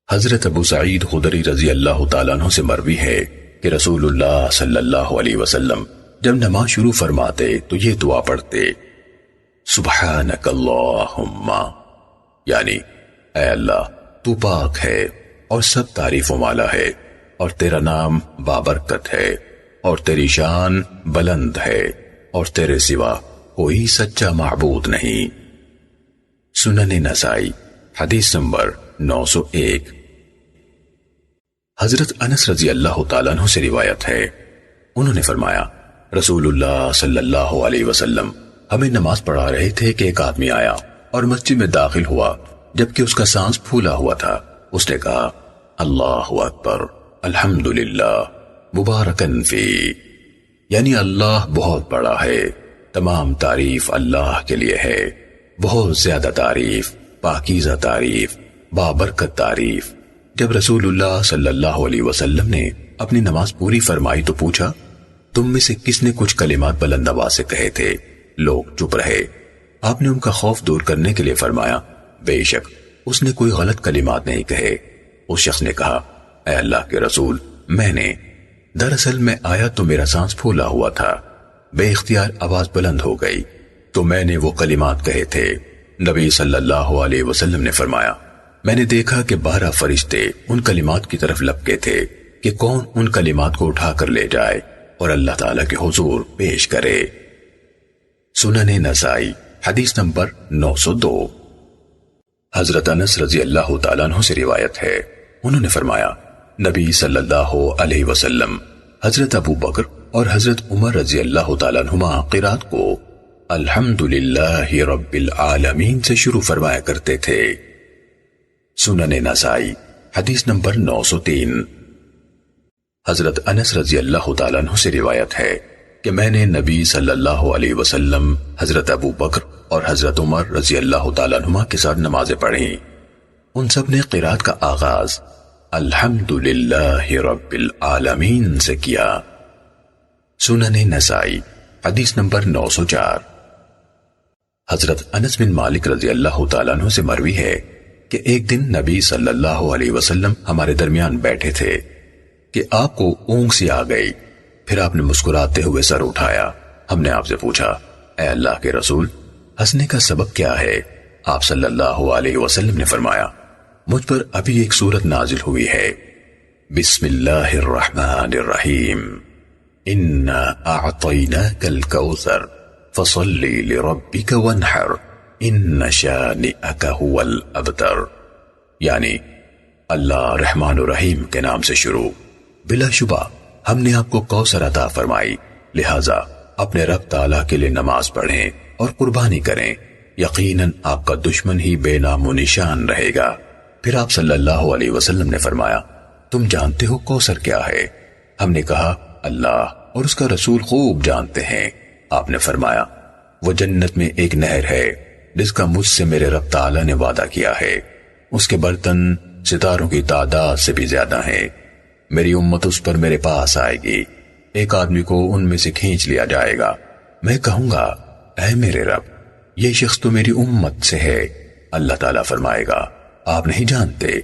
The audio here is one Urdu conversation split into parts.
حضرت ابو سعید خدری رضی اللہ تعالیٰ عنہ سے مروی ہے کہ رسول اللہ صلی اللہ علیہ وسلم جب نماز شروع فرماتے تو یہ دعا پڑھتے، سبحانک اللہم، یعنی اے اللہ تو پاک ہے اور سب تعریفوں والا ہے، اور تیرا نام بابرکت ہے، اور تیری شان بلند ہے، اور تیرے سوا کوئی سچا معبود نہیں۔ سنن نسائی حدیث نمبر 901۔ حضرت انس رضی اللہ تعالیٰ عنہ سے روایت ہے، انہوں نے فرمایا رسول اللہ صلی اللہ علیہ وسلم ہمیں نماز پڑھا رہے تھے کہ ایک آدمی آیا اور مسجد میں داخل ہوا جبکہ اس کا سانس پھولا ہوا تھا۔ اس نے کہا اللہ اکبر الحمدللہ مبارکن فی، یعنی اللہ بہت بڑا ہے، تمام تعریف اللہ کے لیے ہے، بہت زیادہ تعریف، پاکیزہ تعریف، بابرکت تعریف۔ جب رسول اللہ صلی اللہ علیہ وسلم نے اپنی نماز پوری فرمائی تو پوچھا تم میں سے کس نے کچھ کلمات بلند آواز سے کہے تھے؟ لوگ چپ رہے۔ آپ نے ان کا خوف دور کرنے کے لیے فرمایا بے شک اس نے کوئی غلط کلمات نہیں کہے۔ اس شخص نے کہا اے اللہ کے رسول میں نے، دراصل میں آیا تو میرا سانس پھولا ہوا تھا، بے اختیار آواز بلند ہو گئی تو میں نے وہ کلمات کہے تھے۔ نبی صلی اللہ علیہ وسلم نے فرمایا میں نے دیکھا کہ 12 فرشتے ان کلمات کی طرف لپکے تھے کہ کون ان کلمات کو اٹھا کر لے جائے اور اللہ تعالیٰ کے حضور پیش کرے۔ سنن نسائی حدیث نمبر 902۔ حضرت انس رضی اللہ تعالیٰ عنہ سے روایت ہے، انہوں نے فرمایا نبی صلی اللہ علیہ وسلم حضرت ابو بکر اور حضرت عمر رضی اللہ تعالیٰ عنہما قرات کو الحمدللہ رب العالمین سے شروع فرمایا کرتے تھے۔ سنن نسائی حدیث نمبر 903۔ حضرت انس رضی اللہ تعالیٰ عنہ سے روایت ہے کہ میں نے نبی صلی اللہ علیہ وسلم، حضرت ابو بکر اور حضرت عمر رضی اللہ تعالیٰ عنہما کے ساتھ نمازیں پڑھیں۔ ان سب نے قرات کا آغاز الحمدللہ رب العالمین سے کیا۔ سنن نسائی حدیث نمبر 904۔ حضرت انس بن مالک رضی اللہ تعالیٰ عنہ سے مروی ہے کہ ایک دن نبی صلی اللہ علیہ وسلم ہمارے درمیان بیٹھے تھے کہ آپ کو اونگ سی آ گئی، پھر آپ نے مسکراتے ہوئے سر اٹھایا۔ ہم نے آپ سے پوچھا اے اللہ کے رسول ہنسنے کا سبب کیا ہے؟ آپ صلی اللہ علیہ وسلم نے فرمایا مجھ پر ابھی ایک سورت نازل ہوئی ہے، بسم اللہ الرحمن الرحیم، انا اعطیناک الکوثر فصلی لربک وانحر ان شانئک هو الابتر، یعنی اللہ رحمان الرحیم کے نام سے شروع، بلا شبہ ہم نے آپ کو کوثر عطا فرمائی، لہٰذا اپنے رب تعالیٰ کے لیے نماز پڑھیں اور قربانی کریں، یقیناً آپ کا دشمن ہی بے نام و نشان رہے گا۔ پھر آپ صلی اللہ علیہ وسلم نے فرمایا تم جانتے ہو کوثر کیا ہے؟ ہم نے کہا اللہ اور اس کا رسول خوب جانتے ہیں۔ آپ نے فرمایا وہ جنت میں ایک نہر ہے جس کا مجھ سے میرے رب تعالیٰ نے وعدہ کیا ہے، اس کے برتن ستاروں کی تعداد سے بھی زیادہ ہیں، میری امت اس پر میرے پاس آئے گی، ایک آدمی کو ان میں سے کھینچ لیا جائے گا، میں کہوں گا اے میرے رب یہ شخص تو میری امت سے ہے، اللہ تعالیٰ فرمائے گا آپ نہیں جانتے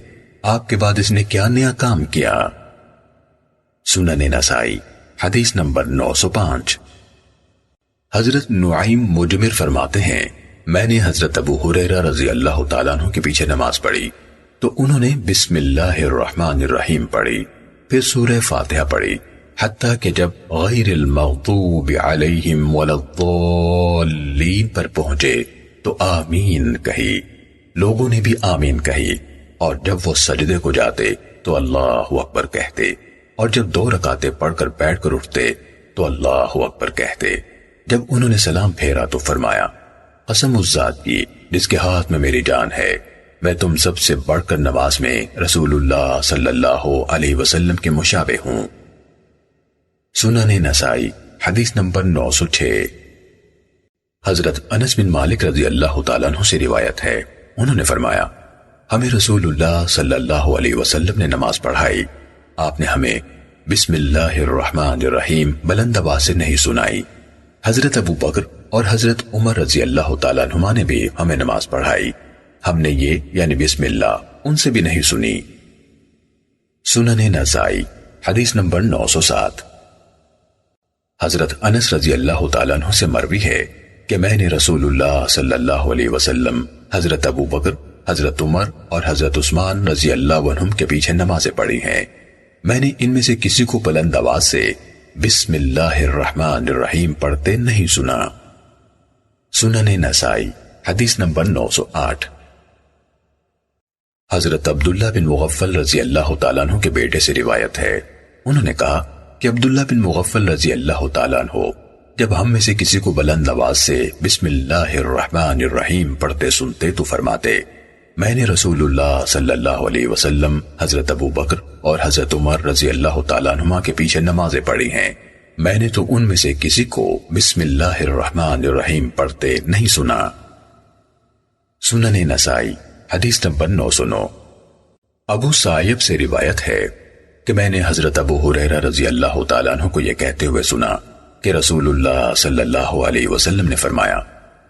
آپ کے بعد اس نے کیا نیا کام کیا۔ سنن نسائی حدیث نمبر 905۔ حضرت نعیم مجمر فرماتے ہیں میں نے حضرت ابو ہریرہ رضی اللہ تعالیٰ عنہ کے پیچھے نماز پڑھی تو انہوں نے بسم اللہ الرحمن الرحیم پڑھی، پھر سورہ فاتحہ پڑھی، حتیٰ کہ جب غیر المغضوب علیہم ولا الضالین پر پہنچے تو آمین کہی، لوگوں نے بھی آمین کہی، اور جب وہ سجدے کو جاتے تو اللہ اکبر کہتے، اور جب 2 رکعتیں پڑھ کر بیٹھ کر اٹھتے تو اللہ اکبر کہتے۔ جب انہوں نے سلام پھیرا تو فرمایا قسم اس ذات کی جس کے ہاتھ میں میری جان ہے، میں تم سب سے بڑھ کر نماز میں رسول اللہ صلی اللہ علیہ وسلم کے مشابہ ہوں۔ سنن نسائی حدیث نمبر 906۔ حضرت انس بن مالک رضی اللہ تعالیٰ عنہ سے روایت ہے، انہوں نے فرمایا ہمیں رسول اللہ صلی اللہ علیہ وسلم نے نماز پڑھائی، آپ نے ہمیں بسم اللہ الرحمن الرحیم بلند آواز سے نہیں سنائی۔ حضرت ابو بکر اور حضرت عمر رضی اللہ تعالیٰ عنہما نے بھی ہمیں نماز پڑھائی، ہم نے یہ یعنی بسم اللہ ان سے بھی نہیں سنی۔ سنن نسائی حدیث نمبر 907۔ حضرت انس رضی اللہ تعالیٰ عنہ سے مروی ہے کہ میں نے رسول اللہ صلی اللہ علیہ وسلم، حضرت ابو بکر، حضرت عمر اور حضرت عثمان رضی اللہ عنہم کے پیچھے نمازیں پڑھی ہیں۔ میں نے ان میں سے کسی کو بلند آواز سے بسم اللہ الرحمن الرحیم پڑھتے نہیں سنا۔ سنن نسائی حدیث نمبر 908۔ حضرت عبداللہ بن مغفل رضی اللہ تعالیٰ عنہ کے بیٹے سے روایت ہے، انہوں نے کہا کہ عبداللہ بن مغفل رضی اللہ تعالیٰ عنہ جب ہم میں سے کسی کو بلند آواز سے بسم اللہ الرحمن الرحیم پڑھتے سنتے تو فرماتے، میں نے رسول اللہ صلی اللہ علیہ وسلم، حضرت ابو بکر اور حضرت عمر رضی اللہ تعالیٰ عنہما کے پیچھے نمازیں پڑھی ہیں، میں نے تو ان میں سے کسی کو بسم اللہ الرحمن الرحیم پڑھتے نہیں سنا۔ سنن نسائی حدیث نمبر 909۔ ابو سائب سے روایت ہے کہ میں نے حضرت ابو ہریرہ رضی اللہ تعالیٰ عنہ کو یہ کہتے ہوئے سنا کہ رسول اللہ صلی اللہ علیہ وسلم نے فرمایا،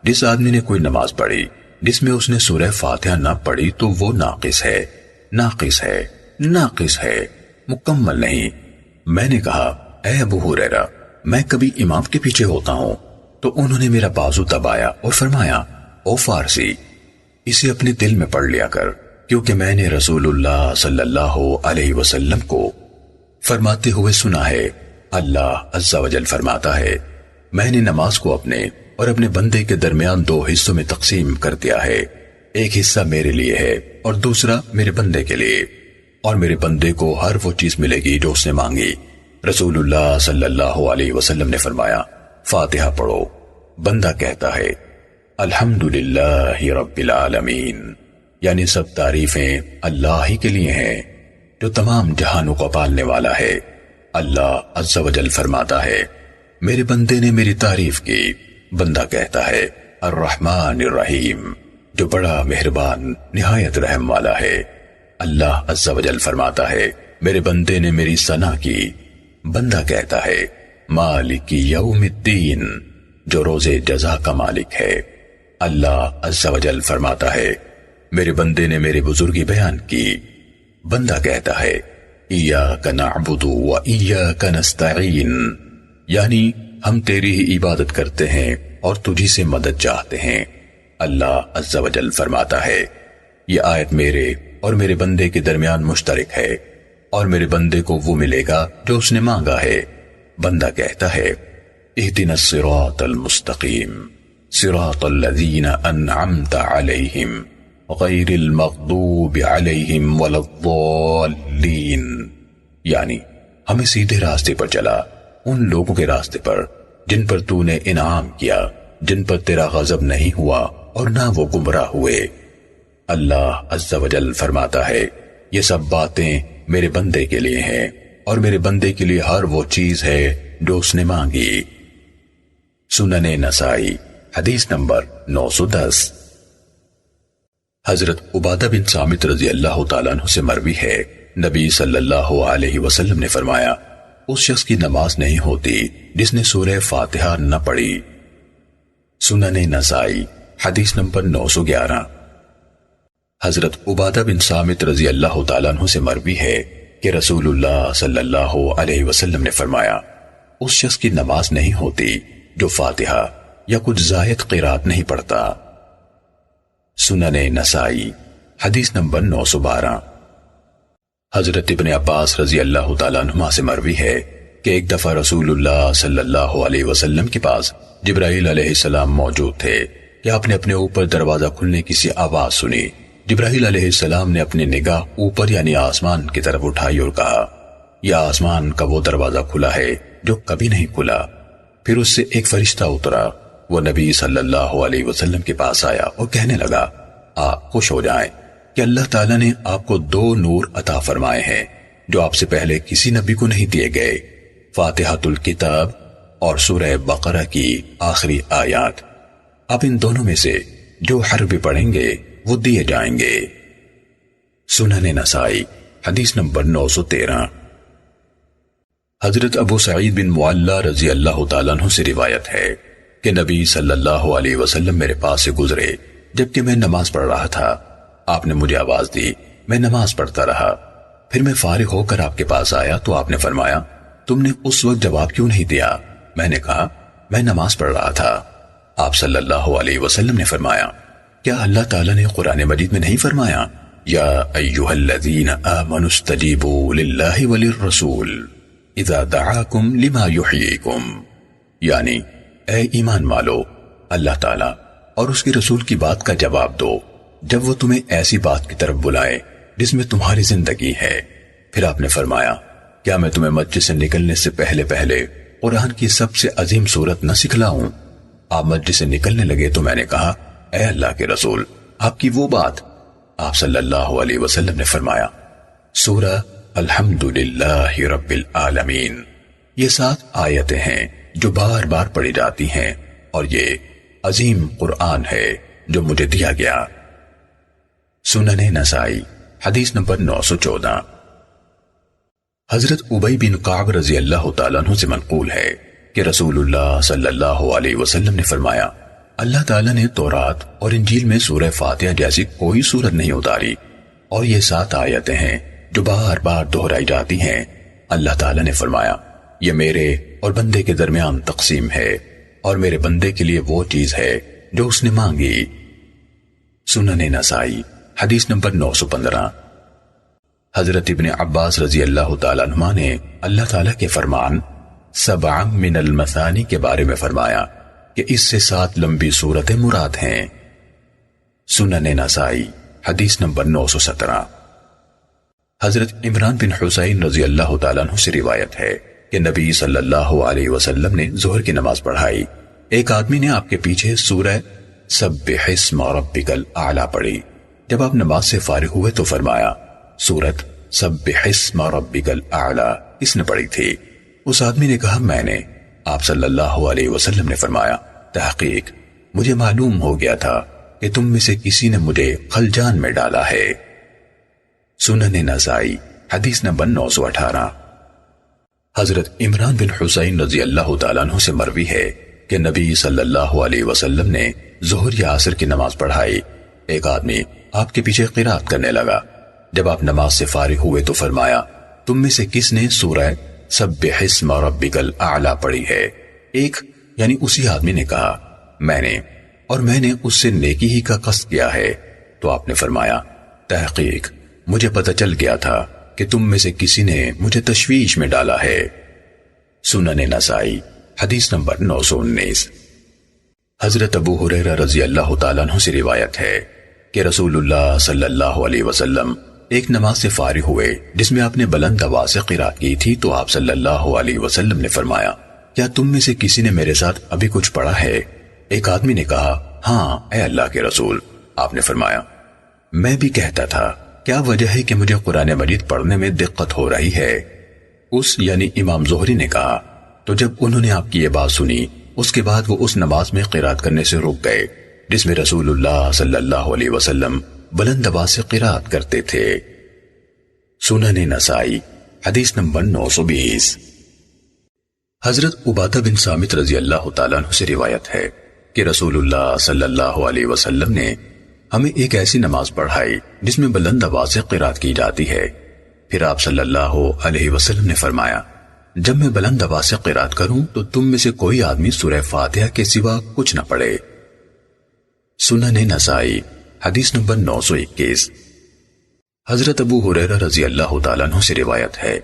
جس آدمی نے کوئی نماز پڑھی جس میں اس نے سورہ فاتحہ نہ پڑھی تو وہ ناقص ہے، ناقص ہے، ناقص ہے، مکمل نہیں۔ میں نے کہا، اے ابو ہریرہ، میں کبھی امام کے پیچھے ہوتا ہوں؟ تو انہوں نے میرا بازو دبایا اور فرمایا، او فارسی، اسے اپنے دل میں پڑھ لیا کر، کیونکہ میں نے رسول اللہ صلی اللہ علیہ وسلم کو فرماتے ہوئے سنا ہے، اللہ عز و جل فرماتا ہے، میں نے نماز کو اپنے اور اپنے بندے کے درمیان دو حصوں میں تقسیم کر دیا ہے، ایک حصہ میرے لیے ہے اور دوسرا میرے بندے کے لیے، اور میرے بندے کو ہر وہ چیز ملے گی جو اس نے مانگی۔ رسول اللہ صلی اللہ علیہ وسلم نے فرمایا، فاتحہ پڑھو۔ بندہ کہتا ہے، الحمدللہ رب العالمین، یعنی سب تعریفیں اللہ ہی کے لیے ہیں جو تمام جہانوں کو پالنے والا ہے۔ اللہ عز و جل فرماتا ہے، میرے بندے نے میری تعریف کی۔ بندہ کہتا ہے، الرحمن الرحیم، جو بڑا مہربان نہایت رحم والا ہے۔ اللہ عز و جل فرماتا ہے، میرے بندے نے میری ثنا کی۔ بندہ کہتا ہے، مالک یوم الدین، جو روز جزا کا مالک ہے۔ اللہ عز و جل فرماتا ہے، میرے بندے نے میری بزرگی بیان کی۔ بندہ کہتا ہے، ایاک نعبد و ایاک نستعین، یعنی ہم تیری ہی عبادت کرتے ہیں اور تجھی سے مدد چاہتے ہیں۔ اللہ عز و جل فرماتا ہے، یہ آیت میرے اور میرے بندے کے درمیان مشترک ہے، اور میرے بندے کو وہ ملے گا جو اس نے مانگا ہے۔ بندہ کہتا ہے، اہدنا الصراط المستقیم، صراط الذین انعمت علیہم غیر المغضوب علیہم ولا الضالین، یعنی ہمیں سیدھے راستے پر چلا، ان لوگوں کے راستے پر جن پر تو نے انعام کیا، جن پر تیرا غضب نہیں ہوا اور نہ وہ گمراہ ہوئے۔ اللہ عز و جل فرماتا ہے، یہ سب باتیں میرے بندے کے لیے ہیں، اور میرے بندے کے لیے ہر وہ چیز ہے جو اس نے مانگی۔ سنن نسائی حدیث نمبر 910۔ حضرت عبادہ بن صامت رضی اللہ تعالیٰ عنہ سے مروی ہے، نبی صلی اللہ علیہ وسلم نے فرمایا، اس شخص کی نماز نہیں ہوتی جس نے سورہ فاتحہ نہ پڑھی۔ سنن نسائی حدیث نمبر 911۔ حضرت عبادہ بن صامت رضی اللہ تعالیٰ عنہ سے مروی ہے کہ رسول اللہ صلی اللہ علیہ وسلم نے فرمایا، اس شخص کی نماز نہیں ہوتی جو فاتحہ یا کچھ زائد قرات نہیں پڑھتا۔ سنن نسائی حدیث نمبر 912۔ حضرت ابن عباس رضی اللہ تعالیٰ عنہما سے مروی ہے کہ ایک دفعہ رسول اللہ صلی اللہ علیہ وسلم کے پاس جبرائیل علیہ السلام موجود تھے کہ آپ نے اپنے اوپر دروازہ کھلنے کی سی آواز سنی۔ جبرائیل علیہ السلام نے اپنی نگاہ اوپر یعنی آسمان کی طرف اٹھائی اور کہا، یہ آسمان کا وہ دروازہ کھلا ہے جو کبھی نہیں کھلا۔ پھر اس سے ایک فرشتہ اترا، وہ نبی صلی اللہ علیہ وسلم کے پاس آیا اور کہنے لگا، آپ خوش ہو جائیں کہ اللہ تعالیٰ نے آپ کو 2 نور عطا فرمائے ہیں جو آپ سے پہلے کسی نبی کو نہیں دیے گئے، فاتحۃ الکتاب اور سورہ بقرہ کی آخری آیات۔ اب ان دونوں میں سے جو حرف بھی پڑھیں گے وہ دیے جائیں گے۔ سنن نسائی حدیث نمبر 913۔ حضرت ابو سعید بن معلہ رضی اللہ تعالیٰ عنہ سے روایت ہے کہ نبی صلی اللہ علیہ وسلم میرے پاس سے گزرے جبکہ میں نماز پڑھ رہا تھا۔ آپ نے مجھے آواز دی، میں نماز پڑھتا رہا۔ پھر میں فارغ ہو کر آپ کے پاس آیا تو آپ نے فرمایا تم نے اس وقت جواب کیوں نہیں دیا؟ میں نے کہا میں نماز پڑھ رہا تھا۔ آپ صلی اللہ علیہ وسلم نے فرمایا کیا اللہ تعالیٰ نے قرآن مجید میں نہیں فرمایا یا ایھا الذین آمنوا استجیبوا للہ وللرسول اذا دعاکم لما یحییکم، یعنی اے ایمان والو اللہ تعالیٰ اور اس کے رسول کی بات کا جواب دو جب وہ تمہیں ایسی بات کی طرف بلائے جس میں تمہاری زندگی ہے۔ پھر آپ نے فرمایا کیا میں تمہیں مسجد سے نکلنے سے پہلے قرآن کی سب سے عظیم سورت نہ سکھلاؤں؟ آپ مسجد سے نکلنے لگے تو میں نے کہا اے اللہ کے رسول آپ کی وہ بات۔ آپ صلی اللہ علیہ وسلم نے فرمایا سورہ الحمدللہ رب العالمین، یہ 7 آیتیں ہیں جو بار بار پڑھی جاتی ہیں اور یہ عظیم قرآن ہے جو مجھے دیا گیا۔ سنن نسائی حدیث نمبر 914۔ حضرت ابی بن کعب رضی اللہ تعالیٰ عنہ سے منقول ہے کہ رسول اللہ صلی اللہ علیہ وسلم نے فرمایا اللہ تعالیٰ نے تورات اور انجیل میں سورہ فاتحہ جیسی کوئی سورت نہیں اتاری، اور یہ 7 آیتیں ہیں جو بار بار دہرائی جاتی ہیں۔ اللہ تعالیٰ نے فرمایا یہ میرے اور بندے کے درمیان تقسیم ہے اور میرے بندے کے لیے وہ چیز ہے جو اس نے مانگی۔ سنن نسائی حدیث نمبر 915۔ حضرت ابن عباس رضی اللہ تعالیٰ عنہ نے اللہ تعالیٰ کے فرمان 7 من المثانی کے بارے میں فرمایا کہ اس سے 7 لمبی سورتیں مراد ہیں۔ سنن نسائی حدیث نمبر 917۔ حضرت عمران بن حسین رضی اللہ تعالیٰ عنہ سے روایت ہے کہ نبی صلی اللہ علیہ وسلم نے ظہر کی نماز پڑھائی، ایک آدمی نے آپ کے پیچھے سورہ سبح اسم ربک الاعلی پڑھی۔ جب آپ نماز سے فارغ ہوئے تو فرمایا سورت سبح اسم ربک الاعلی اس نے پڑھی تھی۔ اس آدمی نے کہا میں نے۔ آپ صلی اللہ علیہ وسلم نے فرمایا تحقیق مجھے معلوم ہو گیا تھا کہ تم میں سے کسی نے مجھے خلجان میں ڈالا ہے۔ سنن نسائی حدیث نمبر 918۔ حضرت عمران بن حسین رضی اللہ تعالیٰ عنہ سے مروی ہے کہ نبی صلی اللہ علیہ وسلم نے ظہر یا عصر کی نماز پڑھائی، ایک آدمی آپ کے پیچھے قرات کرنے لگا۔ جب آپ نماز سے فارغ ہوئے تو فرمایا تم میں سے کس نے سورہ سبح اسم ربک الاعلی پڑھی ہے؟ ایک یعنی اسی آدمی نے کہا میں نے، اور میں نے اس سے نیکی ہی کا قصد کیا ہے۔ تو آپ نے فرمایا تحقیق مجھے پتہ چل گیا تھا کہ تم میں سے کسی نے مجھے تشویش میں ڈالا ہے۔ سنن نسائی حدیث نمبر 919۔ حضرت ابو ہریرہ رضی اللہ تعالیٰ عنہ سے روایت ہے کہ رسول اللہ صلی اللہ علیہ وسلم ایک نماز سے فارغ ہوئے جس میں آپ نے بلند آواز سے قرات کی تھی، تو آپ صلی اللہ علیہ وسلم نے فرمایا کیا تم میں سے کسی نے میرے ساتھ ابھی کچھ پڑھا ہے؟ ایک آدمی نے کہا ہاں اے اللہ کے رسول۔ آپ نے فرمایا میں بھی کہتا تھا کیا وجہ ہے کہ مجھے قرآن مجید پڑھنے میں دقت ہو رہی ہے؟ اس یعنی امام زہری نے کہا تو جب انہوں نے آپ کی یہ بات سنی اس کے بعد وہ اس نماز میں قرات کرنے سے رک گئے جس میں رسول اللہ صلی اللہ علیہ وسلم بلند آواز سے قرات کرتے تھے۔ سنن نسائی حدیث نمبر 920۔ حضرت عبادہ بن صامت رضی اللہ تعالیٰ عنہ سے روایت ہے کہ رسول اللہ صلی اللہ علیہ وسلم نے ہمیں ایک ایسی نماز پڑھائی جس میں بلند آواز سے قرات کی جاتی ہے۔ پھر آپ صلی اللہ علیہ وسلم نے فرمایا جب میں بلند آواز سے قرات کروں تو تم میں سے کوئی آدمی سورہ فاتحہ کے سوا کچھ نہ پڑھے۔ سنن نسائی حدیث نمبر 921۔ حضرت ابو ہریرہ رضی اللہ تعالیٰ عنہ سے روایت ہے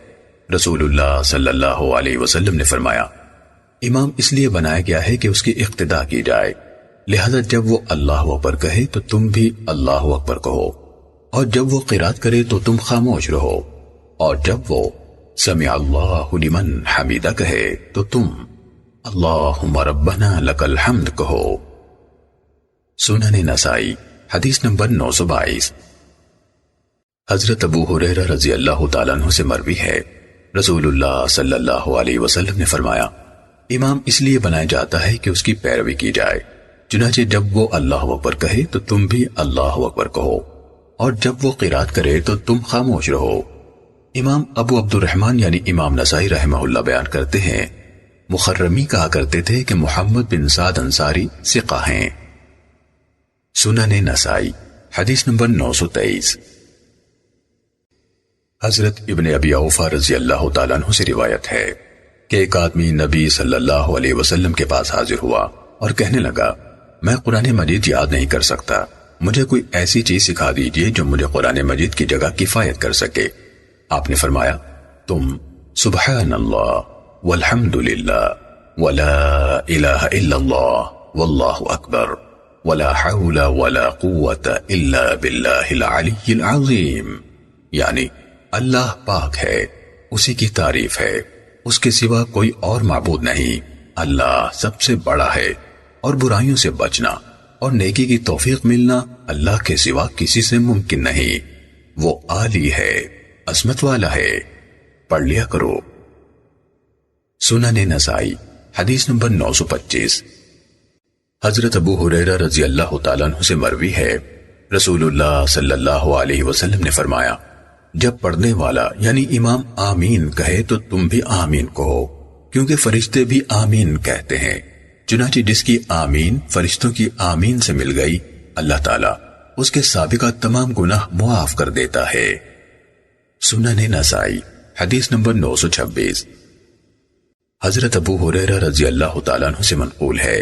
رسول اللہ صلی اللہ علیہ وسلم نے فرمایا امام اس لیے بنایا گیا ہے کہ اس کی اقتداء کی جائے، لہذا جب وہ اللہ اکبر کہے تو تم بھی اللہ اکبر کہو، اور جب وہ قرات کرے تو تم خاموش رہو، اور جب وہ سمع اللہ لمن حمیدہ کہے تو تم اللہم ربنا لک الحمد کہو۔ سنن نسائی حدیث نمبر 922۔ حضرت ابو ہریرہ رضی اللہ تعالیٰ عنہ سے مروی ہے رسول اللہ صلی اللہ علیہ وسلم نے فرمایا امام اس لیے بنایا جاتا ہے کہ اس کی پیروی کی جائے، چنانچہ جب وہ اللہ اکبر کہے تو تم بھی اللہ اکبر کہو، اور جب وہ قرات کرے تو تم خاموش رہو۔ امام ابو عبد الرحمن یعنی امام نسائی رحمہ اللہ بیان کرتے ہیں مخرمی کہا کرتے تھے کہ محمد بن سعد انصاری ثقہ ہیں۔ سنن نسائی حدیث نمبر 923۔ حضرت ابن ابی اوفا رضی اللہ تعالیٰ عنہ سے روایت ہے کہ ایک آدمی نبی صلی اللہ علیہ وسلم کے پاس حاضر ہوا اور کہنے لگا، میں قرآن مجید یاد نہیں کر سکتا، مجھے کوئی ایسی چیز سکھا دیجئے جو مجھے قرآن مجید کی جگہ کفایت کر سکے۔ آپ نے فرمایا، تم سبحان اللہ والحمد للہ ولا الہ الا اللہ واللہ اکبر ولا حول ولا قوت الا باللہ العلی العظیم، یعنی اللہ پاک ہے، اسی کی تعریف ہے، اس کے سوا کوئی اور معبود نہیں، اللہ سب سے بڑا ہے، اور برائیوں سے بچنا اور نیکی کی توفیق ملنا اللہ کے سوا کسی سے ممکن نہیں، وہ عالی ہے، عظمت والا ہے، پڑھ لیا کرو۔ سنن نسائی حدیث نمبر 925۔ حضرت ابو ہریرہ رضی اللہ تعالیٰ عنہ سے مروی ہے، رسول اللہ صلی اللہ علیہ وسلم نے فرمایا، جب پڑھنے والا یعنی امام آمین کہے تو تم بھی آمین کہو، کیونکہ فرشتے بھی آمین کہتے ہیں، چنانچہ جس کی آمین فرشتوں کی آمین سے مل گئی، اللہ تعالیٰ اس کے سابقہ تمام گناہ معاف کر دیتا ہے۔ سنن نسائی حدیث نمبر 926۔ حضرت ابو ہریرہ رضی اللہ تعالیٰ عنہ سے منقول ہے،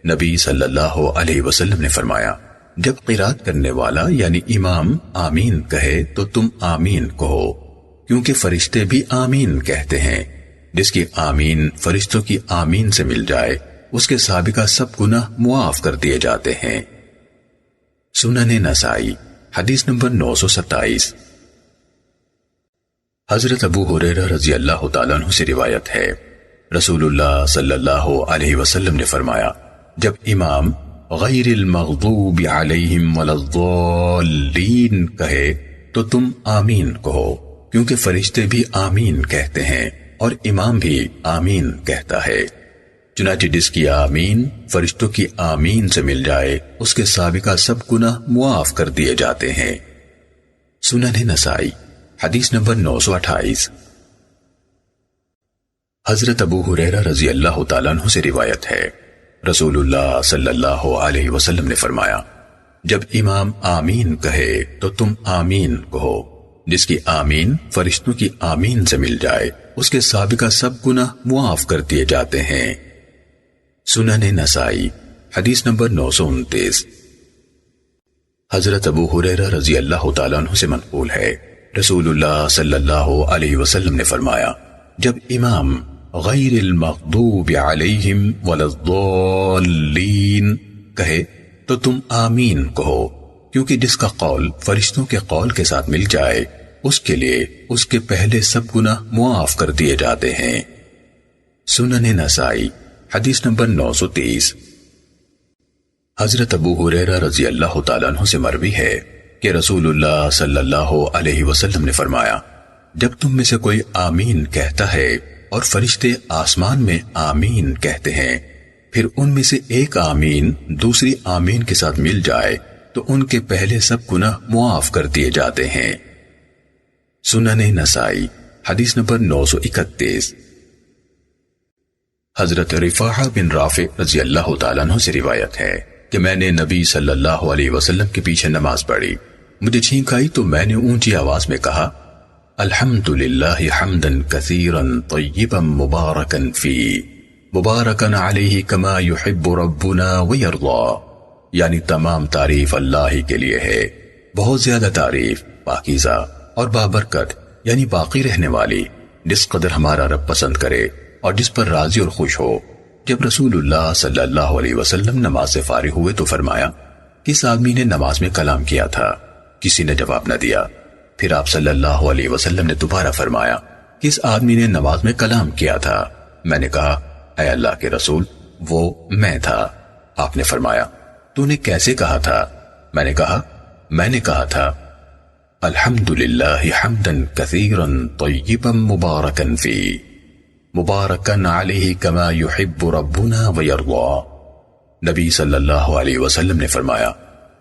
نبی صلی اللہ علیہ وسلم نے فرمایا، جب قرات کرنے والا یعنی امام آمین کہے تو تم آمین کہو، کیونکہ فرشتے بھی آمین کہتے ہیں، جس کی آمین فرشتوں کی آمین سے مل جائے اس کے سابقہ سب گناہ معاف کر دیے جاتے ہیں۔ سنن نسائی حدیث نمبر 927۔ حضرت ابو ہریرہ رضی اللہ تعالیٰ عنہ سے روایت ہے، رسول اللہ صلی اللہ علیہ وسلم نے فرمایا، جب امام غیر المغضوب علیہم ولا الضالین کہے تو تم آمین کہو، کیونکہ فرشتے بھی آمین کہتے ہیں اور امام بھی آمین کہتا ہے، چنانچہ جس کی آمین فرشتوں کی آمین سے مل جائے اس کے سابقہ سب گناہ معاف کر دیے جاتے ہیں۔ سنن نسائی حدیث نمبر 928۔ حضرت ابو ہریرہ رضی اللہ تعالیٰ عنہ سے روایت ہے، رسول اللہ صلی اللہ علیہ وسلم نے فرمایا، جب امام آمین کہے تو تم آمین کہو، جس کی آمین فرشتوں کی آمین سے مل جائے اس کے سابقہ سب گناہ معاف کر دیے جاتے ہیں۔ سنن نسائی حدیث نمبر 929۔ حضرت ابو ہریرہ رضی اللہ تعالیٰ عنہ سے منقول ہے، رسول اللہ صلی اللہ علیہ وسلم نے فرمایا، جب امام غیر المغضوب علیہم ولا الضالین کہے تو تم آمین کہو، کیونکہ جس کا قول فرشتوں کے قول کے ساتھ مل جائے اس کے لیے اس کے پہلے سب گناہ معاف کر دیے جاتے ہیں۔ سنن نسائی حدیث نمبر 930۔ حضرت ابو ہریرہ رضی اللہ تعالیٰ عنہ سے مروی ہے کہ رسول اللہ صلی اللہ علیہ وسلم نے فرمایا، جب تم میں سے کوئی آمین کہتا ہے اور فرشتے آسمان میں آمین کہتے ہیں، پھر ان میں سے ایک آمین دوسری آمین کے ساتھ مل جائے تو ان کے پہلے سب گناہ معاف کر دیے جاتے ہیں۔ سنن نسائی حدیث نمبر 931۔ حضرت رفاعہ بن رافع رضی اللہ تعالیٰ عنہ سے روایت ہے کہ میں نے نبی صلی اللہ علیہ وسلم کے پیچھے نماز پڑھی، مجھے چھینک آئی تو میں نے اونچی آواز میں کہا، الحمدللہ حمدا کثیرا طیبا مبارکا فی مبارکا علیہ کما یحب ربنا ویرضا، یعنی تمام تعریف اللہ ہی کے لیے ہے، بہت زیادہ تعریف، پاکیزہ اور بابرکت، یعنی باقی رہنے والی، جس قدر ہمارا رب پسند کرے اور جس پر راضی اور خوش ہو۔ جب رسول اللہ صلی اللہ علیہ وسلم نماز سے فارغ ہوئے تو فرمایا، کس آدمی نے نماز میں کلام کیا تھا؟ کسی نے جواب نہ دیا۔ پھر آپ صلی اللہ علیہ وسلم نے دوبارہ فرمایا، کس آدمی نے نماز میں کلام کیا تھا؟ میں نے کہا، اے اللہ کے رسول، وہ میں تھا۔ آپ نے فرمایا، تو نے کیسے کہا تھا؟ میں نے کہا تھا الحمدللہ حمدا کثیرا طیبا مبارکا فی مبارکا علیہ کما یحب ربنا ویرضا۔ نبی صلی اللہ علیہ وسلم نے فرمایا،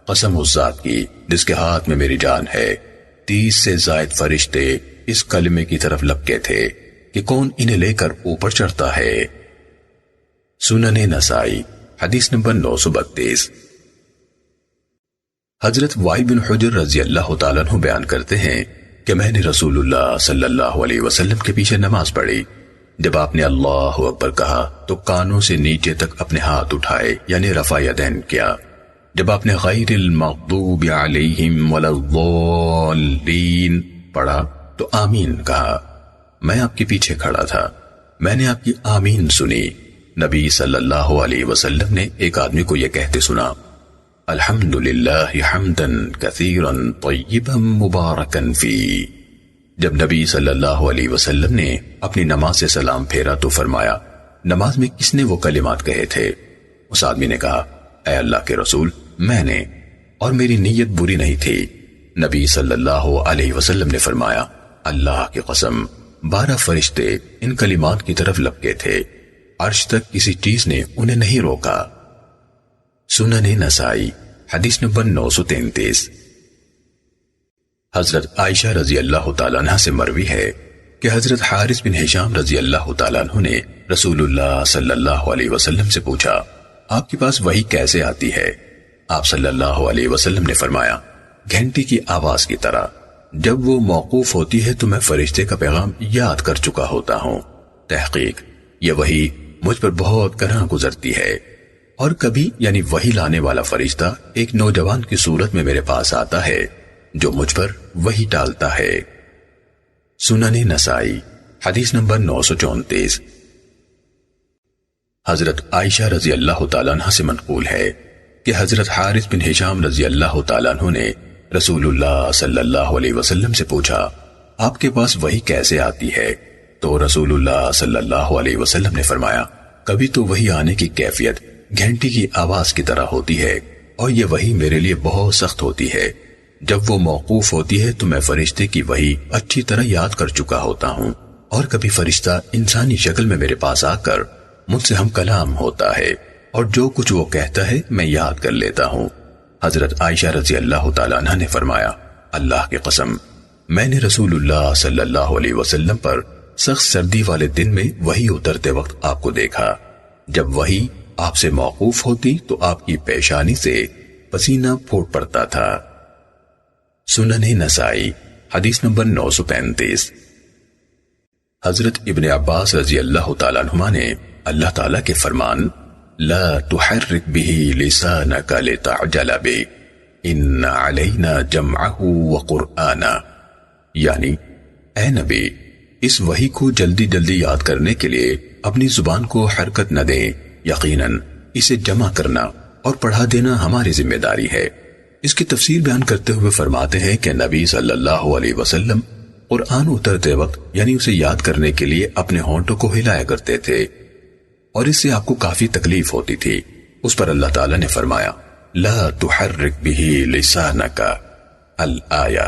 قسم اس ذات کی جس کے ہاتھ میں میری جان ہے، 30 سے زائد فرشتے اس کلمے کی طرف لپکے تھے کہ کون انہیں لے کر اوپر چڑھتا ہے۔ سنن نسائی حدیث نمبر 932۔ حضرت وائل بن حجر رضی اللہ تعالیٰ عنہ بیان کرتے ہیں کہ میں نے رسول اللہ صلی اللہ علیہ وسلم کے پیچھے نماز پڑھی. جب آپ نے اللہ اکبر کہا تو کانوں سے نیچے تک اپنے ہاتھ اٹھائے یعنی رفع یدین کیا. جب آپ نے غیر المغضوب علیہم ولا الضالین پڑھا تو آمین کہا. میں آپ کے پیچھے کھڑا تھا، میں نے آپ کی آمین سنی. نبی صلی اللہ علیہ وسلم نے ایک آدمی کو یہ کہتے سنا: الحمدللہ حمدا کثیرا طیبا مبارکا فی. جب نبی صلی اللہ علیہ وسلم نے اپنی نماز سے سلام پھیرا تو فرمایا: نماز میں کس نے وہ کلمات کہے تھے؟ اس آدمی نے کہا: اے اللہ کے رسول، میں نے، اور میری نیت بری نہیں تھی. نبی صلی اللہ علیہ وسلم نے فرمایا: اللہ کی قسم 12 فرشتے ان کلمات کی طرف لپکے تھے، عرش تک کسی چیز نے انہیں نہیں روکا. سنن نسائی حدیث نمبر 933. حضرت عائشہ رضی اللہ تعالیٰ عنہ سے مروی ہے کہ حضرت حارث بن ہشام رضی اللہ تعالیٰ عنہ نے رسول اللہ صلی اللہ علیہ وسلم سے پوچھا: آپ کے پاس وحی کیسے آتی ہے؟ آپ صلی اللہ علیہ وسلم نے فرمایا: گھنٹی کی آواز کی طرح. جب وہ موقوف ہوتی ہے تو میں فرشتے کا پیغام یاد کر چکا ہوتا ہوں. تحقیق یہ وحی مجھ پر بہت گراں گزرتی ہے، اور کبھی یعنی وحی لانے والا فرشتہ ایک نوجوان کی صورت میں میرے پاس آتا ہے جو مجھ پر وحی ڈالتا ہے. سنن نسائی حدیث نمبر 934. حضرت عائشہ رضی اللہ تعالیٰ عنہ سے منقول ہے کہ حضرت حارث بن ہشام رضی اللہ تعالیٰ عنہ نے رسول اللہ صلی اللہ علیہ وسلم سے پوچھا: آپ کے پاس وحی کیسے آتی ہے؟ تو رسول اللہ صلی اللہ علیہ وسلم نے فرمایا: کبھی تو وحی آنے کی کیفیت گھنٹی کی آواز کی طرح ہوتی ہے، اور یہ وحی میرے لیے بہت سخت ہوتی ہے. جب وہ موقوف ہوتی ہے تو میں فرشتے کی وحی اچھی طرح یاد کر چکا ہوتا ہوں، اور کبھی فرشتہ انسانی شکل میں میرے پاس آ کر مجھ سے ہم کلام ہوتا ہے، اور جو کچھ وہ کہتا ہے میں یاد کر لیتا ہوں. حضرت عائشہ رضی اللہ تعالیٰ عنہ نے فرمایا: اللہ کی قسم، میں نے رسول اللہ صلی اللہ علیہ وسلم پر سخت سردی والے دن میں وحی اترتے وقت آپ کو دیکھا. جب وحی آپ سے موقوف ہوتی تو آپ کی پیشانی سے پسینہ پھوٹ پڑتا تھا. سنن نسائی حدیث نمبر 935. حضرت ابن عباس رضی اللہ تعالیٰ عنہما نے اللہ تعالیٰ کے فرمان لا تحرک به لسانک لتعجل به ان علینا جمعہ وقرآنا، یعنی اے نبی، اس وحی کو جلدی جلدی یاد کرنے کے لیے اپنی زبان کو حرکت نہ دیں، یقیناً اسے جمع کرنا اور پڑھا دینا ہماری ذمہ داری ہے. اس کی تفسیر بیان کرتے ہوئے فرماتے ہیں کہ نبی صلی اللہ علیہ وسلم قرآن اترتے وقت یعنی اسے یاد کرنے کے لیے اپنے ہونٹوں کو ہلایا کرتے تھے، اور اس سے آپ کو کافی تکلیف ہوتی تھی. اس پر اللہ تعالیٰ نے فرمایا لا تحرک به لسانک الآیہ،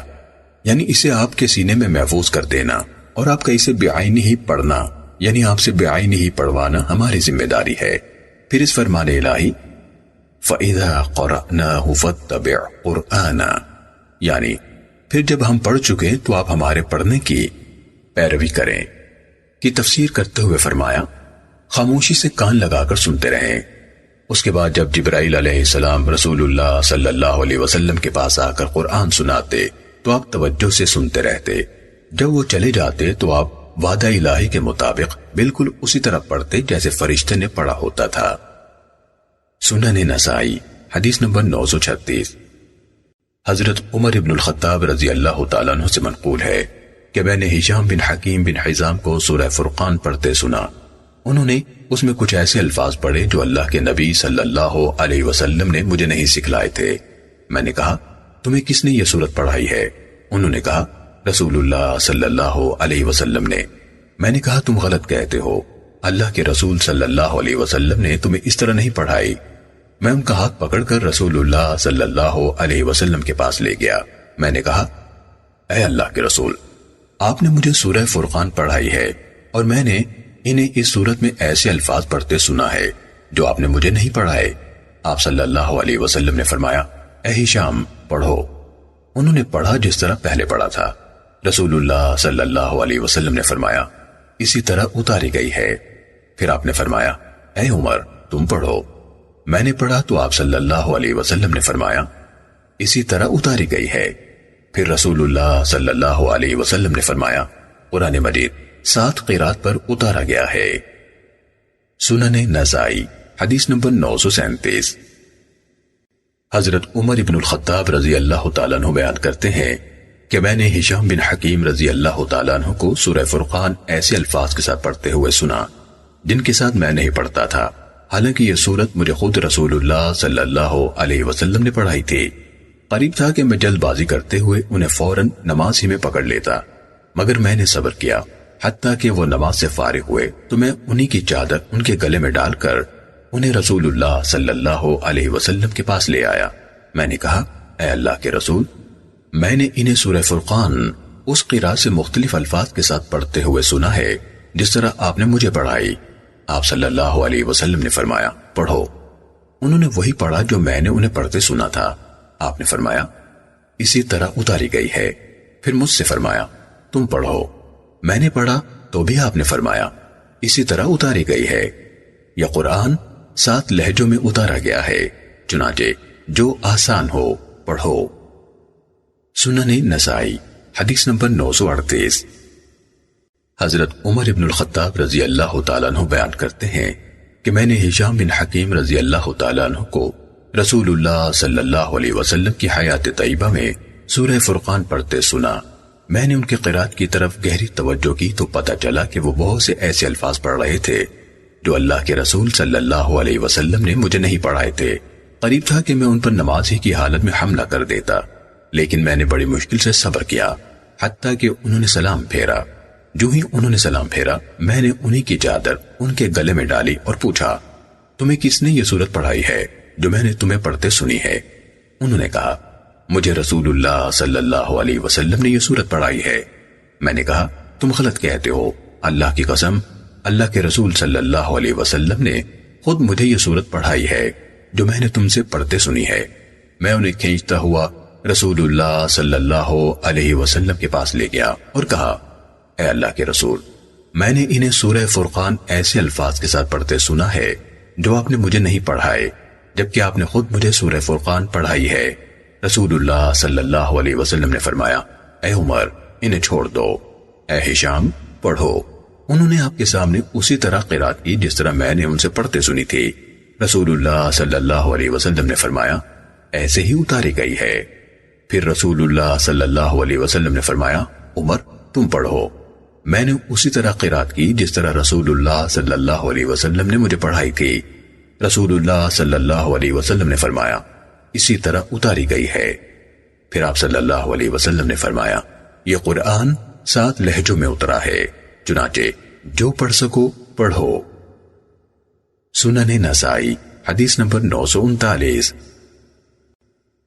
یعنی اسے آپ کے سینے میں محفوظ کر دینا، اور آپ کا اسے بعینی ہی پڑھنا یعنی آپ سے بعینی ہی پڑھوانا ہماری ذمہ داری ہے. پھر اس فرمان الہی فَإِذَا قَرَأْنَاهُ فَاتَّبِعْ قُرْآنًا، یعنی پھر جب ہم پڑھ چکے تو آپ ہمارے پڑھنے کی پیروی کریں کی تفسیر کرتے ہوئے فرمایا خاموشی سے کان لگا کر سنتے رہیں. اس کے بعد جب جبرائیل علیہ السلام رسول اللہ صلی اللہ علیہ وسلم کے پاس آ کر قرآن سناتے تو آپ توجہ سے سنتے رہتے. جب وہ چلے جاتے تو آپ وعدہ الہی کے مطابق بالکل اسی طرح پڑھتے جیسے فرشتے نے پڑھا ہوتا تھا. سنن نسائی حدیث نمبر 936. حضرت عمر بن الخطاب رضی اللہ تعالیٰ عنہ سے منقول ہے کہ میں نے ہشام بن حکیم بن حزام کو سورہ فرقان پڑھتے سنا. انہوں نے اس میں کچھ ایسے الفاظ پڑھے جو اللہ کے نبی صلی اللہ علیہ وسلم نے مجھے نہیں سکھلائے تھے. میں نے کہا تمہیں کس نے یہ سورت پڑھائی ہے؟ انہوں نے کہا رسول اللہ صلی اللہ علیہ وسلم نے. میں نے کہا تم غلط کہتے ہو، اللہ کے رسول صلی اللہ علیہ وسلم نے تمہیں اس طرح نہیں پڑھائی. میں ان کا ہاتھ پکڑ کر رسول اللہ صلی اللہ علیہ وسلم کے پاس لے گیا. میں نے کہا اے اللہ کے رسول، آپ نے مجھے سورہ فرقان پڑھائی ہے اور میں نے انہیں اس صورت میں ایسے الفاظ پڑھتے سنا ہے جو آپ نے مجھے نہیں پڑھائے. آپ صلی اللہ علیہ وسلم نے فرمایا اے ہشام پڑھو. انہوں نے پڑھا جس طرح پہلے پڑھا تھا. رسول اللہ صلی اللہ علیہ وسلم نے فرمایا اسی طرح اتاری گئی ہے. پھر آپ نے فرمایا اے عمر تم پڑھو. میں نے پڑھا تو آپ صلی اللہ علیہ وسلم نے فرمایا اسی طرح اتاری گئی ہے. پھر رسول اللہ صلی اللہ علیہ وسلم نے فرمایا قرآن مجید 7 قرات پر اتارا گیا ہے۔ سنن نسائی حدیث نمبر 937۔ حضرت عمر بن الخطاب رضی اللہ تعالیٰ عنہ بیان کرتے ہیں کہ میں نے ہشام بن حکیم رضی اللہ تعالیٰ عنہ کو سورہ فرقان ایسے الفاظ کے ساتھ پڑھتے ہوئے سنا جن کے ساتھ میں نہیں پڑھتا تھا، حالانکہ یہ سورت مجھے خود رسول اللہ صلی اللہ علیہ وسلم نے پڑھائی تھی۔ قریب تھا کہ میں جلد بازی کرتے ہوئے انہیں فوراً نماز ہی میں پکڑ لیتا، مگر میں نے صبر کیا حتیٰ کہ وہ نماز سے فارغ ہوئے تو میں انہی کی چادر ان کے گلے میں ڈال کر انہیں رسول اللہ صلی اللہ علیہ وسلم کے پاس لے آیا۔ میں نے کہا اے اللہ کے رسول، میں نے انہیں سورہ فرقان اس قرات سے مختلف الفاظ کے ساتھ پڑھتے ہوئے سنا ہے جس طرح آپ نے مجھے پڑھائی۔ آپ صلی اللہ علیہ وسلم نے فرمایا پڑھو۔ انہوں نے وہی پڑھا جو میں نے انہیں پڑھتے سنا تھا۔ آپ نے فرمایا اسی طرح اتاری گئی ہے۔ پھر مجھ سے فرمایا تم پڑھو۔ میں نے پڑھا تو بھی آپ نے فرمایا اسی طرح اتاری گئی ہے۔ یہ قرآن 7 لہجوں میں اتارا گیا ہے، چنانچہ جو آسان ہو پڑھو۔ سنن نسائی حدیث نمبر 938۔ حضرت عمر بن الخطاب رضی اللہ تعالیٰ عنہ بیان کرتے ہیں کہ میں نے ہشام بن حکیم رضی اللہ تعالیٰ عنہ کو رسول اللہ صلی اللہ علیہ وسلم کی حیات طیبہ میں سورہ فرقان پڑھتے سنا۔ میں نے ان کی قرات کی طرف گہری توجہ کی تو پتہ چلا کہ وہ بہت سے ایسے الفاظ پڑھ رہے تھے جو اللہ کے رسول صلی اللہ علیہ وسلم نے مجھے نہیں پڑھائے تھے۔ قریب تھا کہ میں ان پر نماز ہی کی حالت میں حملہ کر دیتا، لیکن میں نے بڑی مشکل سے صبر کیا حتیٰ کہ انہوں نے سلام پھیرا۔ جو ہی انہوں نے سلام پھیرا میں نے انہی کی چادر ان کے گلے میں ڈالی اور پوچھا تمہیں کس نے یہ سورت پڑھائی ہے جو میں نے تمہیں پڑھتے سنی ہے؟ انہوں نے کہا مجھے رسول اللہ صلی اللہ علیہ وسلم نے یہ سورت پڑھائی ہے۔ میں نے کہا تم غلط کہتے ہو، اللہ کی قسم اللہ کے رسول صلی اللہ علیہ وسلم نے خود مجھے یہ سورت پڑھائی ہے جو میں نے تم سے پڑھتے سنی ہے۔ میں انہیں کھینچتا ہوا رسول اللہ صلی اللہ علیہ وسلم کے پاس لے گیا اور کہا اے اللہ کے رسول، میں نے انہیں سورہ فرقان ایسے الفاظ کے ساتھ پڑھتے سنا ہے جو آپ نے مجھے نہیں پڑھائے، جبکہ آپ نے خود مجھے سورہ فرقان پڑھائی ہے۔ رسول اللہ صلی اللہ علیہ وسلم نے فرمایا اے عمر انہیں چھوڑ دو، اے ہشام پڑھو۔ انہوں نے آپ کے سامنے اسی طرح قرات کی جس طرح میں نے ان سے پڑھتے سنی تھی۔ رسول اللہ صلی اللہ علیہ وسلم نے فرمایا ایسے ہی اتاری گئی ہے۔ پھر رسول اللہ صلی اللہ علیہ وسلم نے فرمایا عمر تم پڑھو۔ میں نے اسی طرح قرات کی جس طرح رسول اللہ صلی اللہ علیہ وسلم نے مجھے پڑھائی تھی۔ رسول اللہ صلی اللہ علیہ وسلم نے فرمایا اسی طرح اتاری گئی ہے۔ پھر آپ صلی اللہ علیہ وسلم نے فرمایا یہ قرآن 7 لہجوں میں اترا ہے، چنانچہ جو پڑھ سکو پڑھو۔ سنن نسائی حدیث نمبر 939۔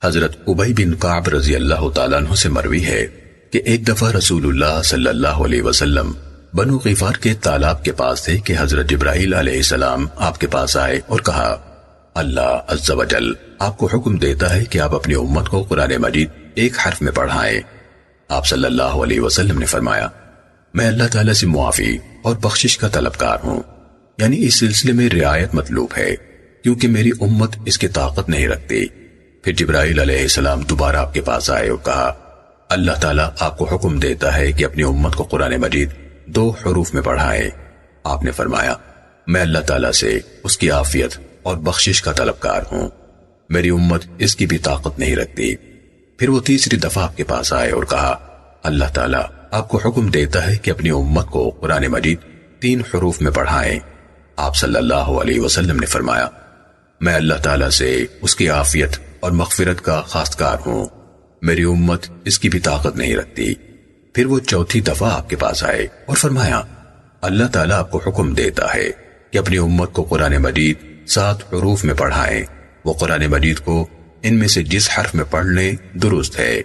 حضرت ابی بن کعب رضی اللہ تعالیٰ عنہ سے مروی ہے کہ ایک دفعہ رسول اللہ صلی اللہ علیہ وسلم بنو غفار کے تالاب کے پاس تھے کہ حضرت جبرائیل علیہ السلام آپ کے پاس آئے اور کہا اللہ عز و جل آپ کو حکم دیتا ہے کہ آپ اپنی امت کو قرآن مجید ایک حرف میں پڑھائیں۔ آپ صلی اللہ علیہ وسلم نے فرمایا میں اللہ تعالیٰ سے معافی اور بخشش کا طلبگار ہوں، یعنی اس سلسلے میں رعایت مطلوب ہے کیونکہ میری امت اس کی طاقت نہیں رکھتی۔ پھر جبرائیل علیہ السلام دوبارہ آپ کے پاس آئے اور کہا اللہ تعالیٰ آپ کو حکم دیتا ہے کہ اپنی امت کو قرآن مجید 2 حروف میں پڑھائیں۔ آپ نے فرمایا میں اللہ تعالیٰ سے اس کی عافیت اور بخشش کا طلبگار ہوں، میری امت اس کی بھی طاقت نہیں رکھتی۔ پھر وہ تیسری دفعہ آپ کے پاس آئے اور کہا اللہ تعالیٰ آپ کو حکم دیتا ہے کہ اپنی امت کو قرآن مجید 3 حروف میں پڑھائیں۔ آپ صلی اللہ علیہ وسلم نے فرمایا میں اللہ تعالیٰ سے اس کی عافیت اور مغفرت کا خواستگار ہوں، میری امت اس کی بھی طاقت نہیں رکھتی۔ پھر وہ چوتھی دفعہ آپ کے پاس آئے اور فرمایا اللہ تعالیٰ آپ کو حکم دیتا ہے کہ اپنی امت کو قرآن مجید 7 حروف میں پڑھائیں۔ وہ قرآن مجید کو ان میں سے جس حرف میں پڑھ لیں درست ہے۔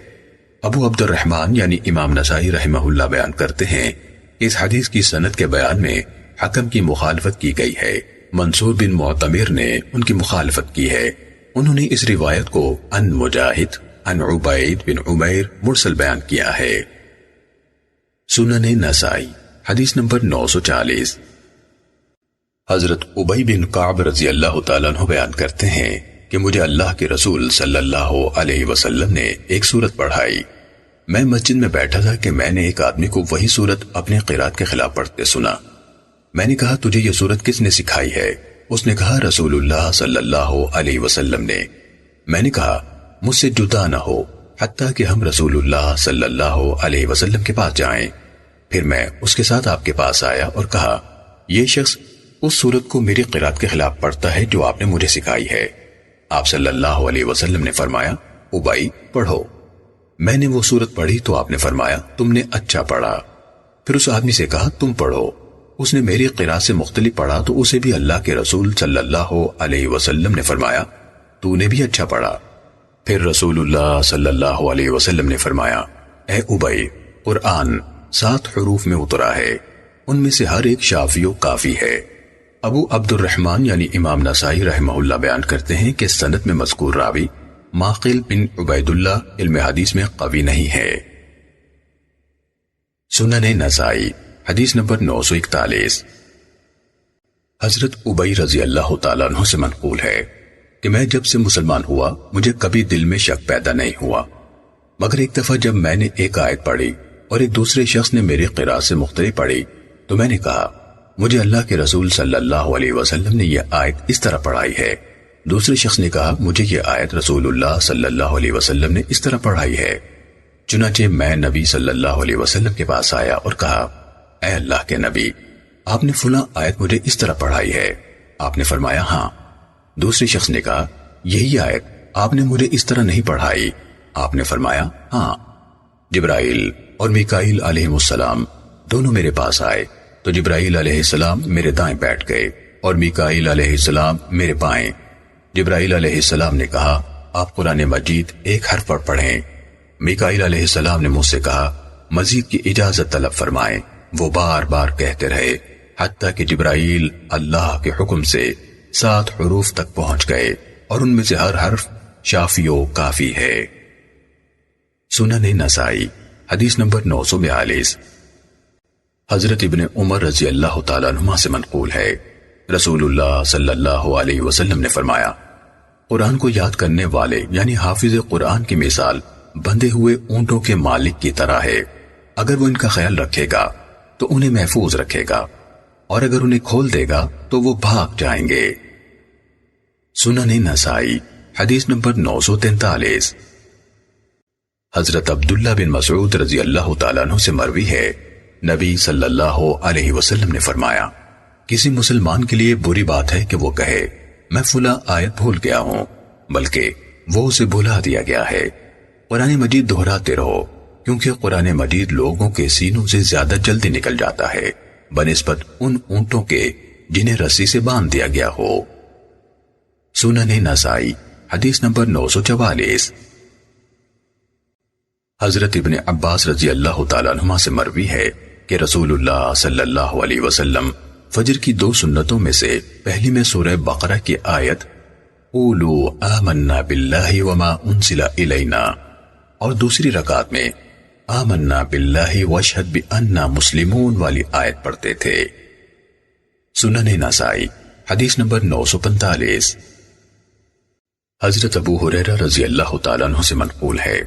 ابو عبد الرحمن یعنی امام نسائی رحمہ اللہ بیان کرتے ہیں کہ اس حدیث کی سند کے بیان میں حکم کی مخالفت کی گئی ہے، منصور بن معتمر نے ان کی مخالفت کی ہے۔ انہوں نے اس روایت کو ان مجاہد ان عبید بن عمیر مرسل بیان کیا ہے۔ سنن نسائی حدیث نمبر 940۔ حضرت ابی بن کعب رضی اللہ تعالیٰ عنہ بیان کرتے ہیں کہ مجھے اللہ کے رسول صلی اللہ علیہ وسلم نے ایک سورت پڑھائی۔ میں مسجد میں بیٹھا تھا کہ میں نے ایک آدمی کو وہی سورت اپنے قرات کے خلاف پڑھتے سنا۔ میں نے کہا تجھے یہ سورت کس نے سکھائی ہے؟ اس نے کہا رسول اللہ صلی اللہ علیہ وسلم نے۔ میں نے کہا مجھ سے جدا نہ ہو حتیٰ کہ ہم رسول اللہ صلی اللہ علیہ وسلم کے پاس جائیں۔ پھر میں اس کے ساتھ آپ کے پاس آیا اور کہا یہ شخص اس سورت کو میری قرات کے خلاف پڑھتا ہے جو آپ نے مجھے سکھائی ہے۔ آپ صلی اللہ علیہ وسلم نے فرمایا ابئی پڑھو۔ میں نے وہ سورت پڑھی تو آپ نے فرمایا تم نے اچھا پڑھا۔ پھر اس آدمی سے کہا تم پڑھو۔ اس نے میری قرات سے مختلف پڑھا تو اسے بھی اللہ کے رسول صلی اللہ علیہ وسلم نے فرمایا تو نے بھی اچھا پڑھا۔ پھر رسول اللہ صلی اللہ علیہ وسلم نے فرمایا اے ابئی قرآن 7 حروف میں اترا ہے، ان میں سے ہر ایک شافی و کافی ہے۔ ابو عبد الرحمن یعنی امام نسائی رحمہ اللہ بیان کرتے ہیں کہ سند میں مذکور راوی معقل بن عبید اللہ علم حدیث میں قوی نہیں ہے۔ سنن نسائی حدیث نمبر 941۔ حضرت ابئی رضی اللہ تعالیٰ عنہ سے منقول ہے کہ میں جب سے مسلمان ہوا مجھے کبھی دل میں شک پیدا نہیں ہوا، مگر ایک دفعہ جب میں نے ایک آیت پڑھی اور ایک دوسرے شخص نے میری قرات سے مختلف پڑھی تو میں نے کہا مجھے اللہ کے رسول صلی اللہ علیہ وسلم نے یہ آیت اس طرح پڑھائی ہے۔ دوسرے شخص نے کہا مجھے یہ آیت رسول اللہ صلی اللہ علیہ وسلم نے اس طرح پڑھائی ہے۔ چنانچہ میں نبی صلی اللہ علیہ وسلم کے پاس آیا اور کہا اے اللہ کے نبی آپ نے فلاں آیت مجھے اس طرح پڑھائی ہے۔ آپ نے فرمایا ہاں۔ دوسرے شخص نے کہا یہی آیت آپ نے مجھے اس طرح نہیں پڑھائی۔ آپ نے فرمایا ہاں۔ جبرائیل اور میکائیل علیہ السلام دونوں میرے پاس آئے تو جبرائیل علیہ السلام میرے دائیں بیٹھ گئے اور میکائیل علیہ السلام میرے بائیں۔ جبرائیل علیہ السلام نے کہا آپ قرآن مجید ایک حرف پر پڑھیں۔ میکائیل علیہ السلام نے مجھ سے کہا مزید کی اجازت طلب فرمائیں۔ وہ بار بار کہتے رہے حتیٰ کہ جبرائیل اللہ کے حکم سے 7 حروف تک پہنچ گئے اور ان میں سے ہر حرف شافی و کافی ہے۔ سنن نسائی حدیث نمبر 942۔ حضرت ابن عمر رضی اللہ تعالیٰ عنہما سے منقول ہے رسول اللہ صلی اللہ علیہ وسلم نے فرمایا قرآن کو یاد کرنے والے یعنی حافظ قرآن کی مثال بندھے ہوئے اونٹوں کے مالک کی طرح ہے، اگر وہ ان کا خیال رکھے گا تو انہیں محفوظ رکھے گا اور اگر انہیں کھول دے گا تو وہ بھاگ جائیں گے۔ سنن نسائی حدیث نمبر 943۔ حضرت عبداللہ بن مسعود رضی اللہ تعالیٰ عنہ سے مروی ہے نبی صلی اللہ علیہ وسلم نے فرمایا کسی مسلمان کے لیے بری بات ہے کہ وہ کہے میں فلاں آیت بھول گیا ہوں، بلکہ وہ اسے بھلا دیا گیا ہے۔ قرآن مجید دہراتے رہو کیونکہ قرآن مجید لوگوں کے سینوں سے زیادہ جلدی نکل جاتا ہے بنسبت ان اونٹوں کے جنہیں رسی سے باندھ دیا گیا ہو۔ سنن نسائی حدیث نمبر 944۔ حضرت ابن عباس رضی اللہ تعالیٰ عنہما سے مروی ہے کہ رسول اللہ صلی اللہ علیہ وسلم فجر کی 2 سنتوں میں سے پہلی میں سورہ بقرہ کی آیت قولوا آمنا باللہ وما انزل الینا اور دوسری رکعت میں آمنا باللہ واشہد بأننا مسلمون والی آیت پڑھتے تھے۔ سنن نسائی حدیث نمبر 945۔ حضرت ابو ہریرہ رضی اللہ تعالیٰ عنہ سے منقول ہے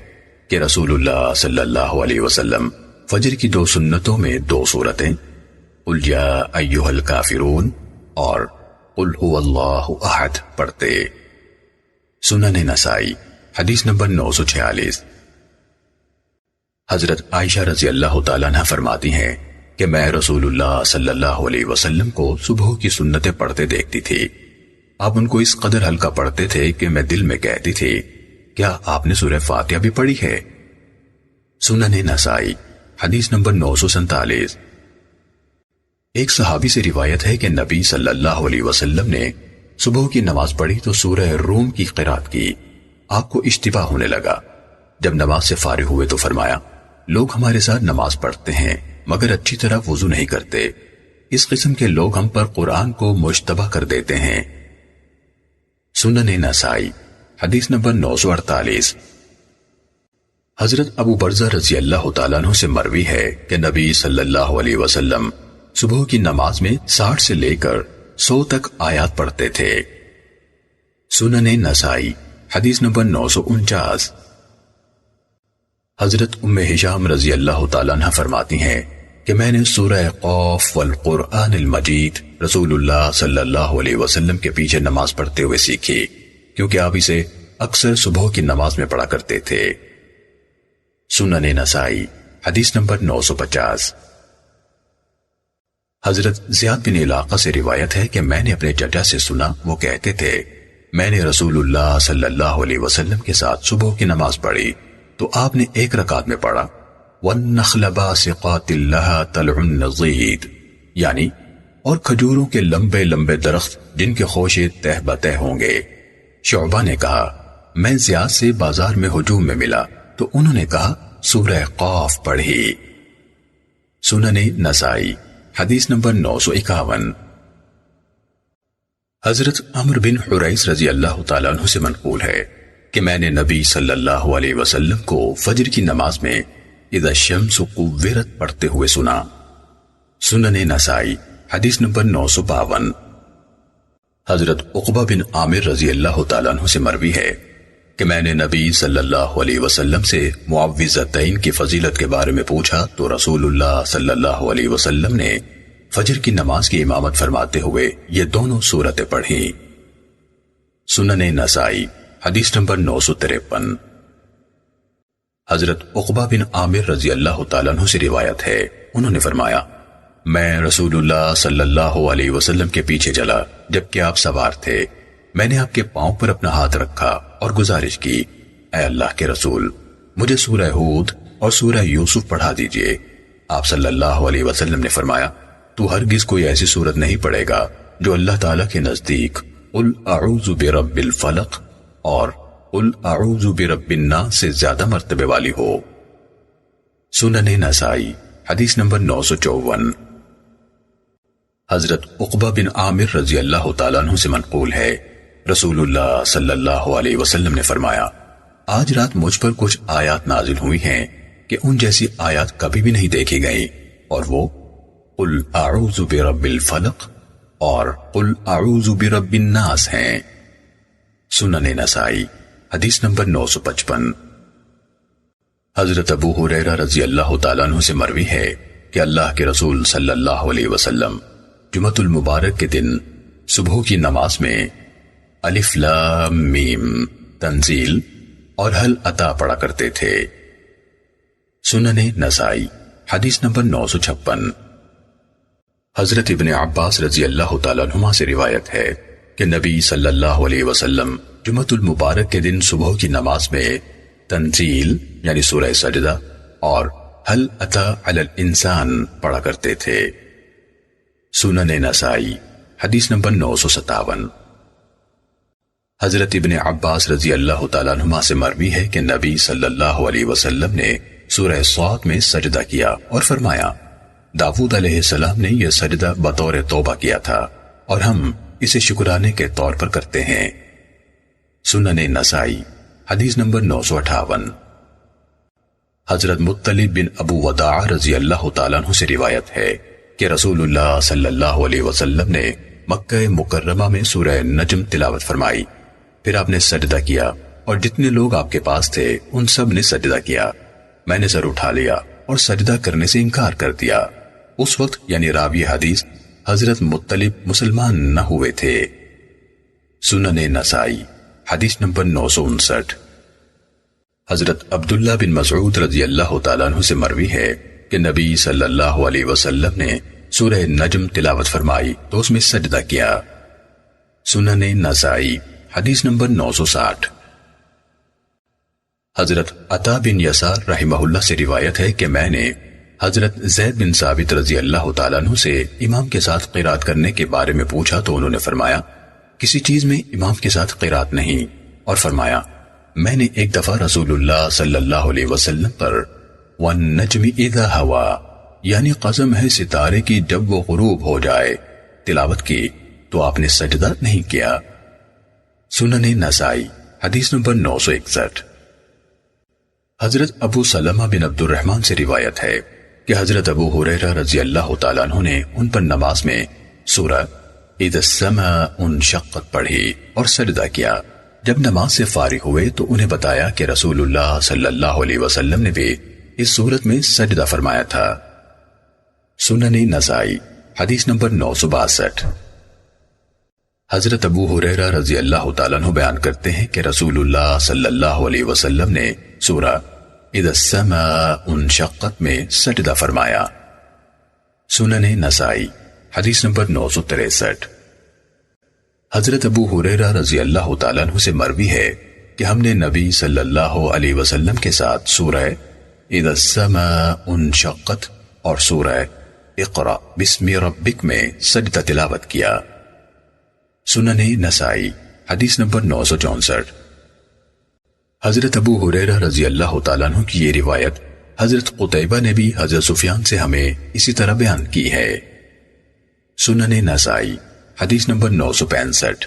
کہ رسول اللہ صلی اللہ علیہ وسلم فجر کی 2 سنتوں میں 2 سورتیں قل یا ایھا الکافرون اور قل ھو اللہ احد پڑھتے۔ سنن نسائی حدیث نمبر 946۔ حضرت عائشہ رضی اللہ تعالیٰ عنہ فرماتی ہیں کہ میں رسول اللہ صلی اللہ علیہ وسلم کو صبح کی سنتیں پڑھتے دیکھتی تھی۔ آپ ان کو اس قدر ہلکا پڑھتے تھے کہ میں دل میں کہتی تھی کیا آپ نے سورہ فاتحہ بھی پڑھی ہے؟ سنن نسائی حدیث نمبر 947۔ ایک صحابی سے روایت ہے کہ نبی صلی اللہ علیہ وسلم نے صبح کی نماز پڑھی تو سورہ روم کی قرات کی۔ آپ کو اشتباہ ہونے لگا۔ جب نماز سے فارغ ہوئے تو فرمایا لوگ ہمارے ساتھ نماز پڑھتے ہیں مگر اچھی طرح وضو نہیں کرتے، اس قسم کے لوگ ہم پر قرآن کو مشتبہ کر دیتے ہیں۔ سنن نسائی حدیث نمبر 948۔ حضرت ابو برزہ رضی اللہ تعالیٰ عنہ سے مروی ہے کہ نبی صلی اللہ علیہ وسلم صبح کی نماز میں 60 سے لے کر 100 تک آیات پڑھتے تھے۔ سنن نسائی حدیث نمبر 949۔ حضرت ام ہشام رضی اللہ تعالیٰ عنہ فرماتی ہیں کہ میں نے سورہ قاف والقرآن المجید رسول اللہ صلی اللہ علیہ وسلم کے پیچھے نماز پڑھتے ہوئے سیکھی، کیونکہ آپ اسے اکثر صبح کی نماز میں پڑھا کرتے تھے۔ سنن نسائی حدیث نمبر 950۔ حضرت زیاد بن علاقہ سے روایت ہے کہ میں نے اپنے چچا سے سنا، وہ کہتے تھے میں نے رسول اللہ صلی اللہ علیہ وسلم کے ساتھ صبح کی نماز پڑھی تو آپ نے ایک رکعت میں پڑھا وَالنَّخْلَ بَاسِقَاتٍ لَهَا طَلْعٌ نَضِيدٌ، یعنی اور کھجوروں کے لمبے لمبے درخت جن کے خوشے تہ بتہ ہوں گے۔ شعبہ نے کہا میں زیاد سے بازار میں ہجوم میں ملا تو انہوں نے کہا سورہ قاف پڑھی۔ سنن نسائی حدیث نمبر 951۔ حضرت عمرو بن حریث رضی اللہ تعالیٰ عنہ سے منقول ہے کہ میں نے نبی صلی اللہ علیہ وسلم کو فجر کی نماز میں اذا الشمس کورت پڑھتے ہوئے سنا۔ سنن نسائی حدیث نمبر 952۔ حضرت عقبہ بن عامر رضی اللہ تعالیٰ عنہ سے مروی ہے کہ میں نے نبی صلی اللہ علیہ وسلم سے معوذتین کی فضیلت کے بارے میں پوچھا تو رسول اللہ صلی اللہ علیہ وسلم نے فجر کی نماز کی امامت فرماتے ہوئے یہ دونوں سورتیں پڑھیں۔ سنن نسائی حدیث نمبر 953۔ حضرت عقبہ بن عامر رضی اللہ تعالیٰ عنہ سے روایت ہے، انہوں نے فرمایا میں رسول اللہ صلی اللہ علیہ وسلم کے پیچھے چلا جبکہ آپ سوار تھے، میں نے آپ کے پاؤں پر اپنا ہاتھ رکھا اور گزارش کی اے اللہ کے رسول مجھے سورہ ہود اور سورہ یوسف پڑھا دیجئے۔ آپ صلی اللہ علیہ وسلم نے فرمایا تو ہرگز کوئی ایسی سورت نہیں پڑھے گا جو اللہ تعالیٰ کے نزدیک قل اعوذ برب الفلق اور قل اعوذ برب الناس سے زیادہ مرتبے والی ہو۔ سنن نسائی حدیث نمبر 954۔ حضرت عقبہ بن عامر رضی اللہ تعالیٰ عنہ سے منقول ہے رسول اللہ صلی اللہ علیہ وسلم نے فرمایا آج رات مجھ پر کچھ آیات نازل ہوئی ہیں کہ ان جیسی آیات کبھی بھی نہیں دیکھی گئی، اور وہ قل اعوذ برب الفلق اور قل اعوذ برب الناس ہیں۔ سنن نسائی حدیث نمبر 955۔ حضرت ابو ہریرہ رضی اللہ تعالیٰ عنہ سے مروی ہے کہ اللہ کے رسول صلی اللہ علیہ وسلم جمعۃ المبارک کے دن صبح کی نماز میں الف لام میم تنزیل اور حل عطا پڑھا کرتے تھے۔ سنن نسائی حدیث نمبر 956۔ حضرت ابن عباس رضی اللہ تعالیٰ عنہما سے روایت ہے کہ نبی صلی اللہ علیہ وسلم جمعۃ المبارک کے دن صبح کی نماز میں تنزیل یعنی سورہ سجدہ اور حل عطا علی الانسان پڑھا کرتے تھے۔ سنن نسائی حدیث نمبر 957۔ حضرت ابن عباس رضی اللہ تعالیٰ عنہما سے مروی ہے کہ نبی صلی اللہ علیہ وسلم نے سورہ صاد میں سجدہ کیا اور فرمایا داؤد علیہ السلام نے یہ سجدہ بطور توبہ کیا تھا اور ہم اسے شکرانے کے طور پر کرتے ہیں۔ سنن نسائی حدیث نمبر 958۔ حضرت مطلب بن ابو وداع رضی اللہ تعالیٰ عنہ سے روایت ہے کہ رسول اللہ صلی اللہ علیہ وسلم نے مکہ مکرمہ میں سورہ نجم تلاوت فرمائی، پھر آپ نے سجدہ کیا اور جتنے لوگ آپ کے پاس تھے ان سب نے سجدہ کیا، میں نے سر اٹھا لیا اور سجدہ کرنے سے انکار کر دیا۔ اس وقت یعنی راوی حدیث حضرت مطلب مسلمان نہ ہوئے تھے۔ سنن نسائی حدیث نمبر 959۔ حضرت عبداللہ بن مسعود رضی اللہ تعالیٰ عنہ سے مروی ہے کہ نبی صلی اللہ علیہ وسلم نے سورہ نجم تلاوت فرمائی تو اس میں سجدہ کیا۔ سنن نسائی حدیث نمبر 960۔ حضرت عطا بن یسار رحمہ اللہ سے روایت ہے کہ میں نے حضرت زید بن ثابت رضی اللہ تعالیٰ عنہ سے امام کے ساتھ قرات کرنے کے بارے میں پوچھا تو انہوں نے فرمایا کسی چیز میں امام کے ساتھ قرات نہیں، اور فرمایا میں نے ایک دفعہ رسول اللہ صلی اللہ علیہ وسلم پر وَالنَّجْمِ إِذَا هَوَى یعنی قسم ہے ستارے کی جب وہ غروب ہو جائے تلاوت کی تو آپ نے سجدہ نہیں کیا۔ سنن نسائی حدیث نمبر 961۔ حضرت ابو سلمہ بن عبد الرحمن سے روایت ہے کہ حضرت ابو ہریرہ رضی اللہ تعالیٰ عنہ نے ان پر نماز میں سورہ اذا السماء انشقت پڑھی اور سجدہ کیا، جب نماز سے فارغ ہوئے تو انہیں بتایا کہ رسول اللہ صلی اللہ علیہ وسلم نے بھی اس صورت میں سجدہ فرمایا تھا۔ سنن نسائی حدیث نمبر 962۔ حضرت ابو ہریرہ رضی اللہ تعالیٰ عنہ بیان کرتے ہیں کہ رسول اللہ صلی اللہ علیہ وسلم نے سورہ اذا السماء انشقت میں سجدہ فرمایا۔ سنن نسائی حدیث نمبر 963۔ حضرت ابو ہریرہ رضی اللہ تعالیٰ عنہ سے مروی ہے کہ ہم نے نبی صلی اللہ علیہ وسلم کے ساتھ سورہ اذا السماء انشقت اور سورہ اقرأ بسم ربک میں سجدہ تلاوت کیا۔ سنن نسائی حدیث نمبر 964۔ حضرت ابو ہریرہ رضی اللہ تعالیٰ عنہ کی یہ روایت حضرت قتیبہ نے بھی حضرت سفیان سے ہمیں اسی طرح بیان کی ہے۔ سنن نسائی حدیث نمبر 965۔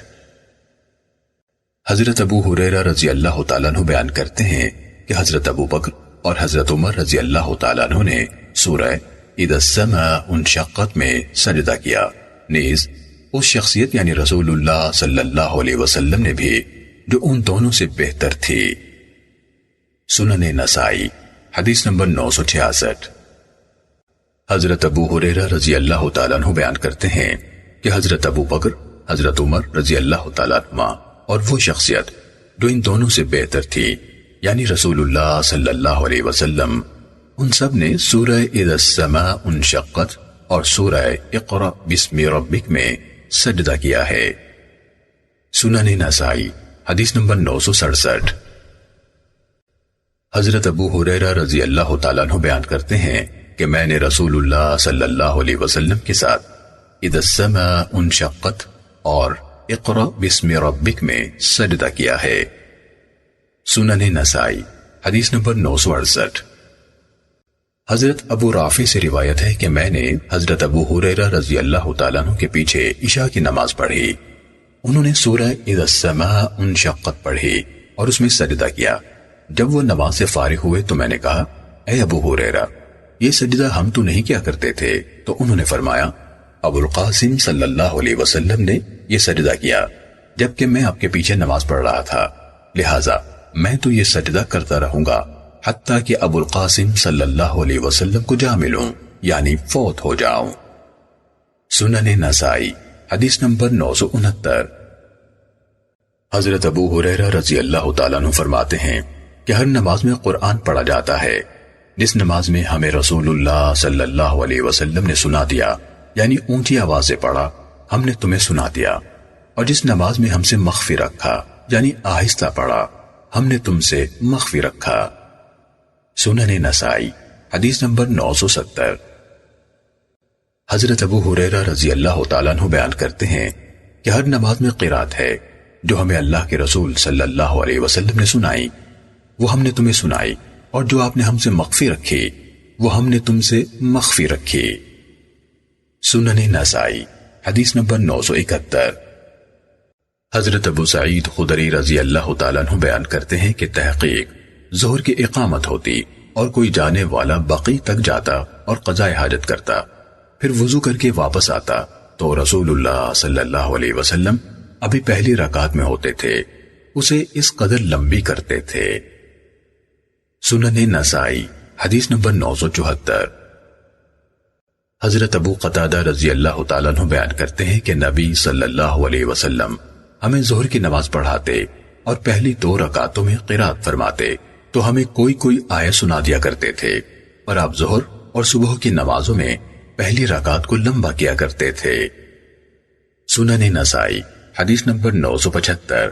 حضرت ابو ہریرہ رضی اللہ تعالیٰ عنہ بیان کرتے ہیں کہ حضرت ابو بکر اور حضرت عمر رضی اللہ تعالیٰ عنہ نے سورہ اذا السماء انشقت میں سجدہ کیا، نیز اس شخصیت یعنی رسول اللہ صلی اللہ علیہ وسلم نے بھی جو ان دونوں سے بہتر تھی۔ سنن نسائی حدیث نمبر 966۔ حضرت ابو ہریرہ رضی اللہ تعالیٰ عنہ بیان کرتے ہیں کہ حضرت ابو بکر، حضرت عمر رضی اللہ تعالیٰ عنہ اور وہ شخصیت جو ان دونوں سے بہتر تھی یعنی رسول اللہ صلی اللہ علیہ وسلم، ان سب نے سورہ اذا السماء انشقت اور سورہ اقرأ بسم ربک میں سجدہ کیا ہے۔ سنن نسائی حدیث نمبر 967۔ حضرت ابو ہریرہ رضی اللہ تعالیٰ عنہ بیان کرتے ہیں کہ میں نے رسول اللہ صلی اللہ علیہ وسلم کے ساتھ اذا السماء انشقت اور اقرأ بسم ربک میں سجدہ کیا ہے۔ سنن نسائی حدیث نمبر 968۔ حضرت ابو رافع سے روایت ہے کہ میں نے حضرت ابو ہریرہ رضی اللہ تعالیٰ عنہ کے پیچھے عشاء کی نماز پڑھی۔ انہوں نے سورہ اذا السماء انشقت پڑھی اور اس میں سجدہ کیا۔ جب وہ نماز سے فارغ ہوئے تو میں نے کہا، اے ابو ہریرہ، یہ سجدہ ہم تو نہیں کیا کرتے تھے؟ تو انہوں نے فرمایا، ابو القاسم صلی اللہ علیہ وسلم نے یہ سجدہ کیا جبکہ میں آپ کے پیچھے نماز پڑھ رہا تھا، لہٰذا میں تو یہ سجدہ کرتا رہوں گا حتیٰ کہ ابو القاسم صلی اللہ علیہ وسلم کو جا ملوں یعنی فوت ہو جاؤں۔ سنن نسائی حدیث نمبر 969۔ حضرت ابو ہریرہ رضی اللہ تعالیٰ عنہ فرماتے ہیں کہ ہر نماز میں قرآن پڑھا جاتا ہے، جس نماز میں ہمیں رسول اللہ صلی اللہ علیہ وسلم نے سنا دیا یعنی اونچی آواز سے پڑھا، ہم نے تمہیں سنا دیا، اور جس نماز میں ہم سے مخفی رکھا یعنی آہستہ پڑھا، ہم نے تم سے مخفی رکھا۔ سنن نسائی حدیث نمبر 970۔ حضرت ابو ہریرہ رضی اللہ تعالیٰ عنہ بیان کرتے ہیں کہ ہر نماز میں قرات ہے جو ہمیں اللہ کے رسول صلی اللہ علیہ وسلم نے سنائی وہ ہم نے تمہیں سنائی، اور جو آپ نے ہم سے مخفی رکھی وہ ہم نے تم سے مخفی رکھی۔ سنن نسائی حدیث نمبر 971۔ حضرت ابو سعید خدری رضی اللہ تعالیٰ عنہ بیان کرتے ہیں کہ تحقیق ظہر کی اقامت ہوتی اور کوئی جانے والا بقی تک جاتا اور قضاء حاجت کرتا، پھر وضو کر کے واپس آتا تو رسول اللہ صلی اللہ علیہ وسلم ابھی پہلی رکعت میں ہوتے تھے، اسے اس قدر لمبی کرتے تھے۔ سنن نسائی حدیث نمبر 974۔ حضرت ابو قتادہ رضی اللہ تعالیٰ عنہ بیان کرتے ہیں کہ نبی صلی اللہ علیہ وسلم ہمیں ظہر کی نماز پڑھاتے اور پہلی 2 رکعتوں میں قرات فرماتے تو ہمیں کوئی آیت سنا دیا کرتے تھے، اور آپ ظہر اور صبح کی نمازوں میں پہلی رکعت کو لمبا کیا کرتے تھے۔ سنن نسائی حدیث نمبر 975۔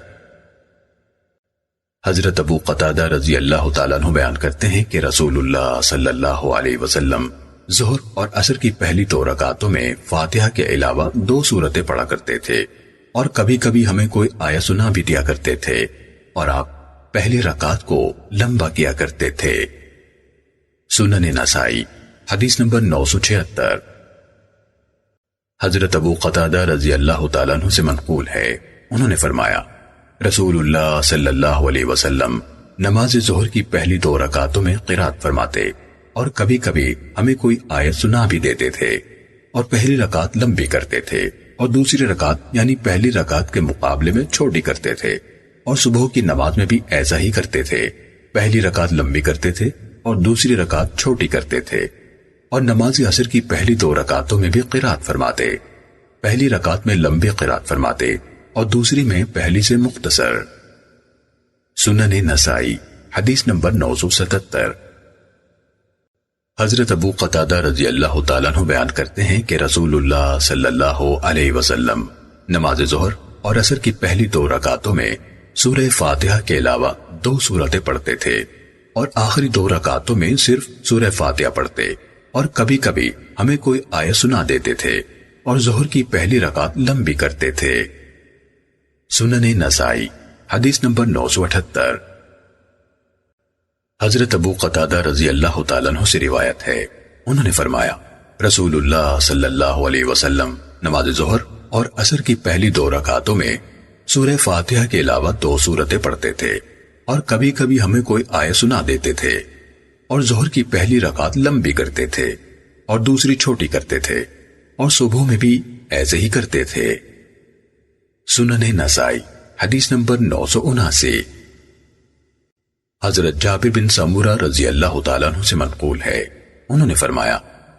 حضرت ابو قتادہ رضی اللہ تعالیٰ عنہ بیان کرتے ہیں کہ رسول اللہ صلی اللہ علیہ وسلم ظہر اور عصر کی پہلی 2 رکعتوں میں فاتحہ کے علاوہ 2 سورتیں پڑھا کرتے تھے، اور کبھی کبھی ہمیں کوئی آیت سنا بھی دیا کرتے تھے، اور آپ پہلی رکعت کو لمبا کیا کرتے تھے۔ سنن نسائی حدیث نمبر 976۔ حضرت ابو قتادہ رضی اللہ تعالیٰ عنہ سے منقول ہے، انہوں نے فرمایا، رسول اللہ صلی اللہ علیہ وسلم نماز ظہر کی پہلی 2 رکعتوں میں قرات فرماتے اور کبھی کبھی ہمیں کوئی آیت سنا بھی دیتے تھے، اور پہلی رکعت لمبی کرتے تھے اور دوسری رکعت یعنی پہلی رکعت کے مقابلے میں چھوٹی کرتے تھے، اور صبح کی نماز میں بھی ایسا ہی کرتے تھے، پہلی رکعت لمبی کرتے تھے اور دوسری رکعت چھوٹی کرتے تھے، اور نماز عصر کی پہلی 2 رکعتوں میں بھی قرات فرماتے، پہلی رکعت میں لمبی قرات فرماتے اور دوسری میں پہلی سے مختصر۔ سنن نسائی حدیث نمبر 977۔ حضرت ابو قتادہ رضی اللہ تعالیٰ عنہ بیان کرتے ہیں کہ رسول اللہ صلی اللہ علیہ وسلم نماز ظہر اور عصر کی پہلی 2 رکعتوں میں سورہ فاتحہ کے علاوہ 2 سورتیں پڑھتے تھے، اور آخری 2 رکعتوں میں صرف سورہ فاتحہ پڑھتے، اور کبھی کبھی ہمیں کوئی آیت سنا دیتے تھے، اور ظہر کی پہلی رکعت لمبی کرتے تھے۔ سنن نسائی حدیث نمبر 978۔ حضرت ابو قتادہ رضی اللہ تعالیٰ عنہ سے روایت ہے، انہوں نے فرمایا رسول اللہ صلی اللہ علیہ وسلم نماز ظہر اور عصر کی پہلی 2 رکعتوں میں سورہ فاتحہ کے علاوہ 2 سورتیں پڑھتے تھے، اور کبھی کبھی ہمیں کوئی آیت سنا دیتے تھے، اور ظہر کی پہلی رکعت لمبی کرتے تھے اور دوسری چھوٹی کرتے تھے، اور صبح میں بھی ایسے ہی کرتے تھے۔ سنن نسائی حدیث نمبر 979۔ حضرت جابر بن سمورہ رضی اللہ تعالیٰ عنہ سے منقول ہے، انہوں نے فرمایا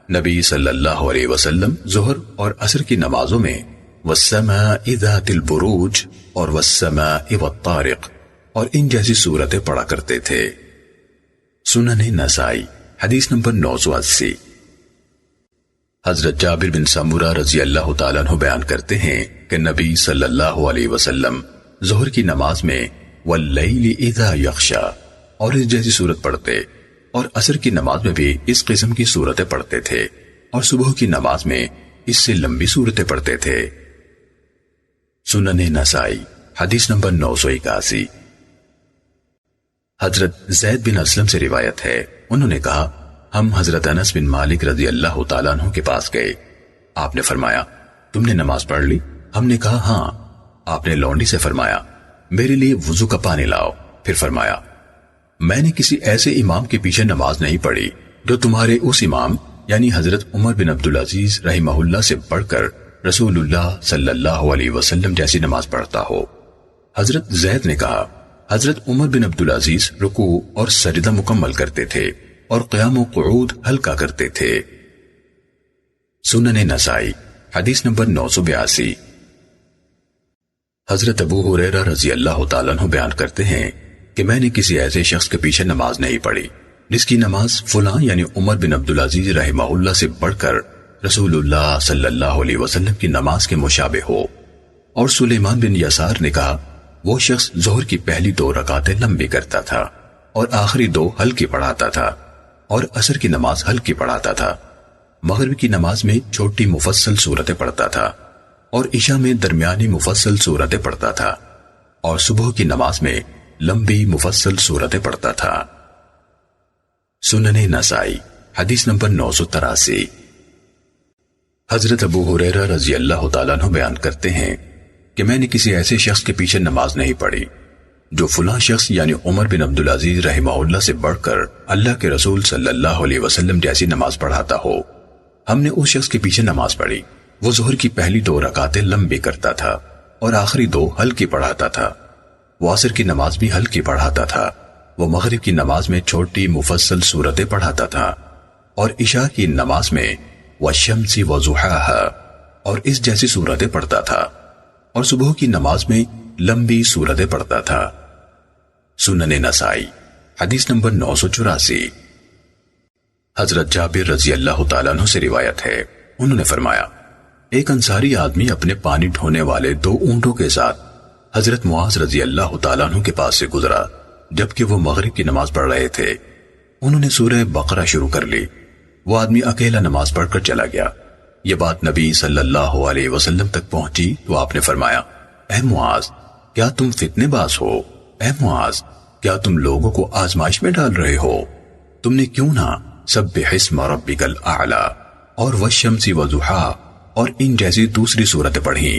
نبی صلی اللہ علیہ وسلم ظہر اور عصر کی نمازوں میں والسماء ذات البروج اور والسماء والطارق اور ان جیسی صورتیں پڑھا کرتے تھے۔ سنن نسائی حدیث نمبر 980۔ حضرت جابر بن سمورہ رضی اللہ تعالیٰ عنہ بیان کرتے ہیں کہ نبی صلی اللہ علیہ وسلم ظہر کی نماز میں واللیل اذا یغشا اور اس جیسی صورت پڑھتے، اور عصر کی نماز میں بھی اس قسم کی صورتیں پڑھتے تھے، اور صبح کی نماز میں اس سے لمبی صورتیں پڑھتے تھے۔ سنن نسائی حدیث نمبر 981۔ حضرت زید بن اسلم سے روایت ہے، انہوں نے کہا ہم حضرت انس بن مالک رضی اللہ تعالیٰ عنہ کے پاس گئے، آپ نے فرمایا تم نے نماز پڑھ لی؟ ہم نے کہا ہاں۔ آپ نے لونڈی سے فرمایا میرے لیے وضو کا پانی لاؤ، پھر فرمایا میں نے کسی ایسے امام کے پیچھے نماز نہیں پڑھی جو تمہارے اس امام یعنی حضرت عمر بن عبدالعزیز رحمہ اللہ سے بڑھ کر رسول اللہ صلی اللہ علیہ وسلم جیسی نماز پڑھتا ہو۔ حضرت زید نے کہا حضرت عمر بن عبدالعزیز رکوع اور سجدہ مکمل کرتے تھے اور قیام و قعود ہلکا کرتے تھے۔ سنن نسائی حدیث نمبر 982۔ حضرت ابو ہریرہ رضی اللہ تعالیٰ عنہ بیان کرتے ہیں کہ میں نے کسی ایسے شخص کے پیچھے نماز نہیں پڑھی جس کی نماز فلاں یعنی عمر بن عبدالعزیز رحمہ اللہ سے بڑھ کر رسول اللہ صلی اللہ علیہ وسلم کی نماز کے مشابہ ہو۔ اور سلیمان بن یسار نے کہا وہ شخص ظہر کی پہلی 2 رکعتیں لمبی کرتا تھا اور آخری 2 ہلکی پڑھاتا تھا، اور عصر کی نماز ہلکی پڑھاتا تھا، مغرب کی نماز میں چھوٹی مفصل صورتیں پڑھتا تھا، اور عشاء میں درمیانی مفصل صورتیں پڑھتا تھا، اور صبح کی نماز میں لمبی مفصل صورتیں پڑھتا تھا۔ سنن نسائی حدیث نمبر 983۔ حضرت ابو ہریرہ رضی اللہ تعالیٰ عنہ بیان کرتے ہیں کہ میں نے کسی ایسے شخص کے پیچھے نماز نہیں پڑھی جو فلاں شخص یعنی عمر بن عبدالعزیز رحمہ اللہ سے بڑھ کر اللہ کے رسول صلی اللہ علیہ وسلم جیسی نماز پڑھاتا ہو۔ ہم نے اس شخص کے پیچھے نماز پڑھی، وہ ظہر کی پہلی 2 رکعتیں لمبی کرتا تھا اور آخری 2 ہلکی پڑھاتا تھا، وہ عصر کی نماز بھی ہلکی پڑھاتا تھا، وہ مغرب کی نماز میں چھوٹی مفصل صورتیں پڑھاتا تھا، اور عشاء کی نماز میں والشمس وضحاها اور اس جیسی صورتیں پڑھتا تھا، اور صبح کی نماز میں لمبی صورتیں پڑھتا تھا۔ سنن نسائی حدیث نمبر 984۔ حضرت جابر رضی اللہ تعالیٰ عنہ سے روایت ہے، انہوں نے فرمایا ایک انصاری آدمی اپنے پانی ڈھونے والے 2 اونٹوں کے ساتھ حضرت معاذ رضی اللہ تعالیٰ عنہ کے پاس سے گزرا جبکہ وہ مغرب کی نماز پڑھ رہے تھے۔ انہوں نے سورہ بقرہ شروع کر لی، وہ آدمی اکیلا نماز پڑھ کر چلا گیا۔ یہ بات نبی صلی اللہ علیہ وسلم تک پہنچی تو آپ نے فرمایا اے معاذ کیا تم فتنے باز ہو؟ اے معاذ کیا تم لوگوں کو آزمائش میں ڈال رہے ہو؟ تم نے کیوں نہ سبح اسم ربک الاعلی اور والشمس وضحاها اور ان جیسی دوسری صورتیں پڑھی؟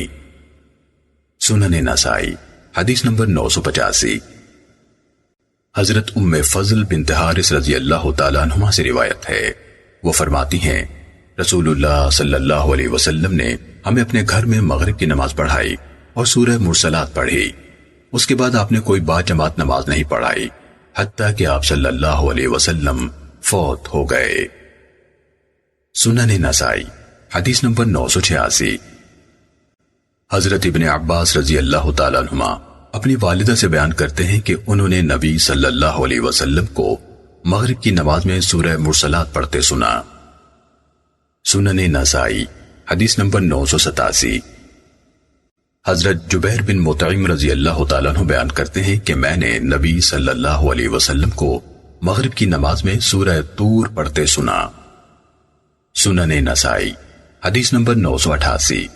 سنن نسائی حدیث نمبر 985۔ حضرت ام فضل بنت حارث رضی اللہ تعالیٰ عنہما سے روایت ہے، وہ فرماتی ہیں رسول اللہ صلی اللہ علیہ وسلم نے ہمیں اپنے گھر میں مغرب کی نماز پڑھائی اور سورہ مرسلات پڑھی۔ اس کے بعد آپ نے کوئی باجماعت نماز نہیں پڑھائی حتیٰ کہ آپ صلی اللہ علیہ وسلم فوت ہو گئے۔ سنن نسائی حدیث نمبر 986۔ حضرت ابن عباس رضی اللہ تعالیٰ عنہما اپنی والدہ سے بیان کرتے ہیں کہ انہوں نے نبی صلی اللہ علیہ وسلم کو مغرب کی نماز میں سورہ مرسلات پڑھتے سنا۔ سنن نسائی حدیث نمبر 987۔ حضرت جبیر بن مطعم رضی اللہ تعالیٰ عنہ بیان کرتے ہیں کہ میں نے نبی صلی اللہ علیہ وسلم کو مغرب کی نماز میں سورہ طور پڑھتے سنا۔ سنن نسائی حدیث نمبر 988۔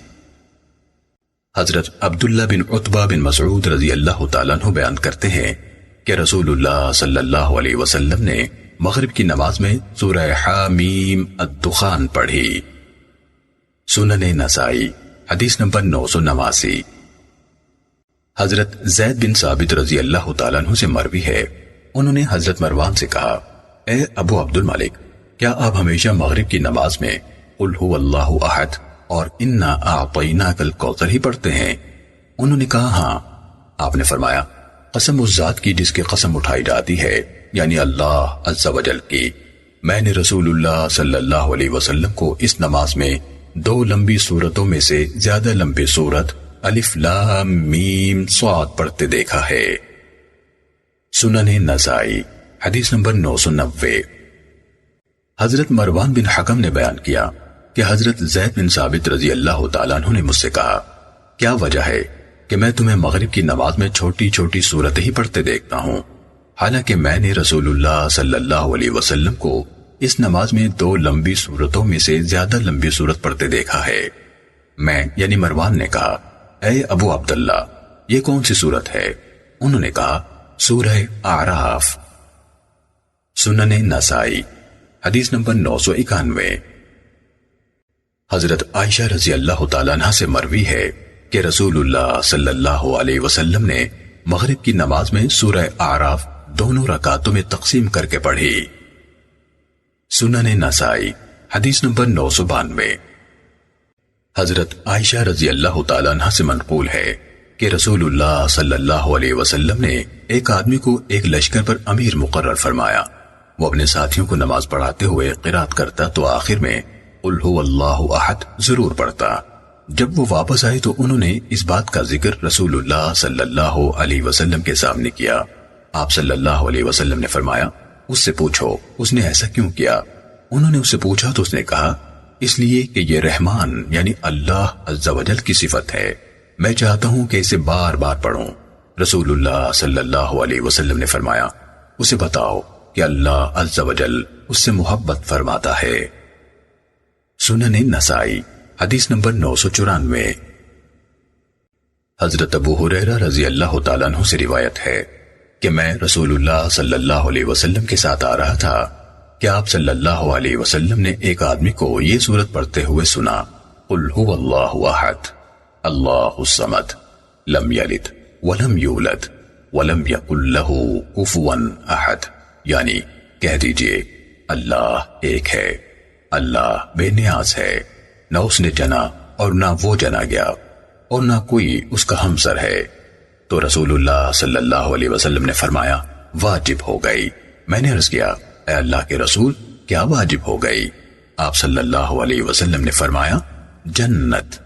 حضرت عبداللہ بن عتبہ بن مسعود رضی اللہ تعالیٰ عنہ بیان کرتے ہیں کہ رسول اللہ صلی اللہ علیہ وسلم نے مغرب کی نماز میں سورہ حامیم الدخان پڑھی۔ سنن نسائی حدیث نمبر 989۔ حضرت زید بن ثابت رضی اللہ تعالیٰ عنہ سے مروی ہے، انہوں نے حضرت مروان سے کہا، اے ابو عبد الملک، کیا آپ ہمیشہ مغرب کی نماز میں قل هو اللہ احد اور انا اعطیناک الکوثر ہی پڑھتے ہیں؟ انہوں نے کہا ہاں۔ آپ نے فرمایا، قسم اس ذات کی جس کی قسم اٹھائی جاتی ہے، یعنی اللہ عز و جل کی، میں نے رسول اللہ صلی اللہ علیہ وسلم کو اس نماز میں 2 لمبی سورتوں میں سے زیادہ لمبی سورت الف لام میم صاد پڑھتے دیکھا ہے۔ سنن نسائی حدیث نمبر 990۔ حضرت مروان بن حکم نے بیان کیا کہ حضرت زید بن ثابت رضی اللہ تعالیٰ عنہ نے مجھ سے کہا، کیا وجہ ہے کہ میں تمہیں مغرب کی نماز میں چھوٹی چھوٹی سورتیں ہی پڑھتے دیکھتا ہوں، حالانکہ میں نے رسول اللہ صلی اللہ علیہ وسلم کو اس نماز میں 2 لمبی سورتوں میں سے زیادہ لمبی سورت پڑھتے دیکھا ہے۔ میں یعنی مروان نے کہا، اے ابو عبداللہ، یہ کون سی سورت ہے؟ انہوں نے کہا، سورہ اعراف۔ سنن نسائی حدیث نمبر 991۔ حضرت عائشہ رضی اللہ تعالیٰ عنہ سے مروی ہے کہ رسول اللہ صلی اللہ علیہ وسلم نے مغرب کی نماز میں سورہ اعراف دونوں رکعتوں میں تقسیم کر کے پڑھی۔ سنن نسائی حدیث نمبر 992۔ حضرت عائشہ رضی اللہ تعالیٰ عنہ سے منقول ہے کہ رسول اللہ صلی اللہ علیہ وسلم نے ایک آدمی کو ایک لشکر پر امیر مقرر فرمایا۔ وہ اپنے ساتھیوں کو نماز پڑھاتے ہوئے قرات کرتا تو آخر میں قل هو اللہ احد ضرور پڑھتا۔ جب وہ واپس آئے تو انہوں نے اس بات کا ذکر رسول اللہ صلی اللہ علیہ وسلم کے سامنے کیا۔ آپ صلی اللہ علیہ وسلم نے فرمایا، اس سے پوچھو اس نے ایسا کیوں کیا؟ انہوں نے اس سے پوچھا تو اس نے کہا، اس لیے کہ یہ رحمان یعنی اللہ عز و جل کی صفت ہے، میں چاہتا ہوں کہ اسے بار بار پڑھوں۔ رسول اللہ صلی اللہ علیہ وسلم نے فرمایا، اسے بتاؤ کہ اللہ عز و جل اس سے محبت فرماتا ہے۔ سنن نسائی حدیث نمبر 994۔ حضرت ابو ہریرہ رضی اللہ تعالیٰ عنہ سے روایت ہے کہ میں رسول اللہ صلی اللہ علیہ وسلم کے ساتھ آ رہا تھا کہ آپ صلی اللہ علیہ وسلم نے ایک آدمی کو یہ سورت پڑھتے ہوئے سنا، قل هو اللہ احد اللہ الصمد لم یلد ولم یولد ولم یکن له کفوا احد، یعنی کہہ دیجئے اللہ ایک ہے، اللہ بے نیاز ہے، نہ اس نے جنا اور نہ وہ جنا گیا اور نہ کوئی اس کا ہمسر ہے۔ تو رسول اللہ صلی اللہ علیہ وسلم نے فرمایا، واجب ہو گئی۔ میں نے عرض کیا، اے اللہ کے رسول کیا واجب ہو گئی؟ آپ صلی اللہ علیہ وسلم نے فرمایا، جنت۔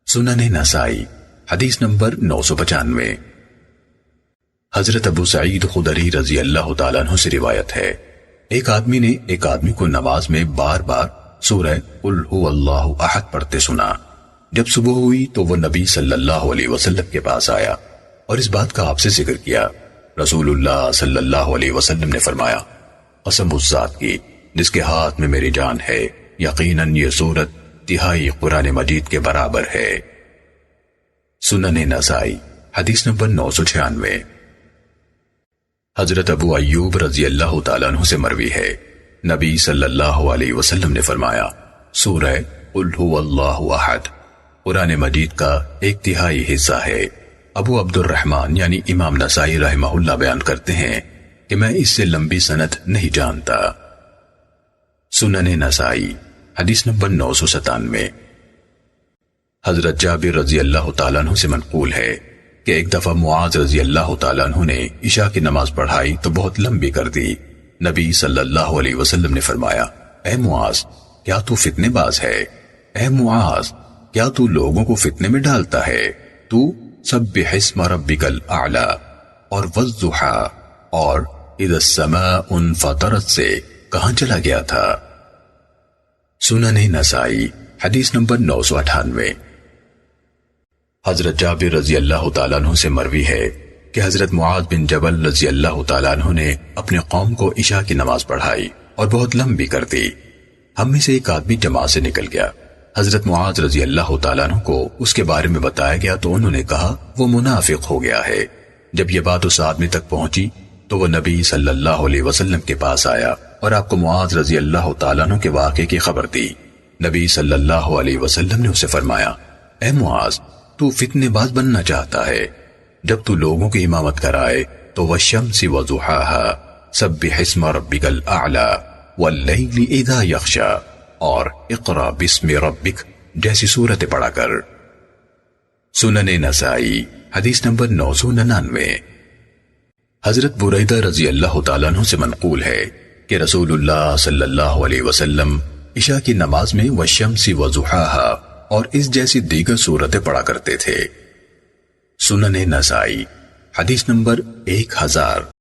سنن نسائی حدیث نمبر 995۔ حضرت ابو سعید خدری رضی اللہ تعالیٰ عنہ سے روایت ہے، ایک آدمی نے ایک آدمی کو نماز میں بار بار سورہ قل هو اللہ احد پڑھتے سنا۔ جب صبح ہوئی تو وہ نبی صلی اللہ علیہ وسلم کے پاس آیا اور اس بات کا آپ سے ذکر کیا۔ رسول اللہ صلی اللہ علیہ وسلم نے فرمایا، قسم اس ذات کی جس کے ہاتھ میں میری جان ہے، یقیناً یہ سورت 3 قرآن مجید کے برابر ہے۔ سنن نسائی حدیث نمبر 996۔ حضرت ابو ایوب رضی اللہ تعالیٰ عنہ سے مروی ہے، نبی صلی اللہ علیہ وسلم نے فرمایا، سورہ قل هو اللہ احد قرآن مجید کا 1/3 حصہ ہے۔ ابو عبد الرحمن یعنی امام نسائی رحمہ اللہ بیان کرتے ہیں کہ میں اس سے لمبی سند نہیں جانتا۔ سنن نسائی حدیث نمبر 997۔ حضرت جابر رضی اللہ تعالیٰ عنہ سے منقول ہے کہ ایک دفعہ معاذ رضی اللہ تعالیٰ عنہ نے عشاء کی نماز پڑھائی تو بہت لمبی کر دی۔ نبی صلی اللہ علیہ وسلم نے فرمایا، اے معاذ، کیا تو فتنے باز ہے؟ اے معاذ، کیا تو لوگوں کو فتنے میں ڈالتا ہے؟ تو سبح اسم ربک الاعلی اور والضحی اور اذا السماء انفطرت سے کہاں چلا گیا تھا؟ سنن نسائی حدیث نمبر 998۔ حضرت جابر رضی اللہ تعالیٰ عنہ سے مروی ہے کہ حضرت معاذ بن جبل رضی اللہ تعالیٰ عنہ نے اپنے قوم کو عشاء کی نماز پڑھائی اور بہت لمبی کر دی۔ ہم میں سے ایک آدمی جماعت سے نکل گیا۔ حضرت معاذ رضی اللہ تعالیٰ عنہ کو اس کے بارے میں بتایا گیا تو انہوں نے کہا وہ منافق ہو گیا ہے۔ جب یہ بات اس آدمی تک پہنچی تو وہ نبی صلی اللہ علیہ وسلم کے پاس آیا اور آپ کو معاذ رضی اللہ تعالیٰ عنہ کے واقعے کی خبر دی۔ نبی صلی اللہ علیہ وسلم نے اسے فرمایا، اے معاذ، تو فتنے باز بننا چاہتا ہے؟ جب تو لوگوں کی امامت کرائے تو والشمس وضحاها سبح اسم ربک الاعلی واللیل اذا یغشی اور اقرا باسم ربک جیسی صورتیں پڑھا کر۔ سنن نسائی حدیث نمبر 999۔ حضرت بریدہ رضی اللہ تعالیٰ عنہ سے منقول ہے کہ رسول اللہ صلی اللہ علیہ وسلم عشاء کی نماز میں والشمس وضحاها اور اس جیسی دیگر صورتیں پڑھا کرتے تھے۔ سنن نسائی حدیث نمبر 1000۔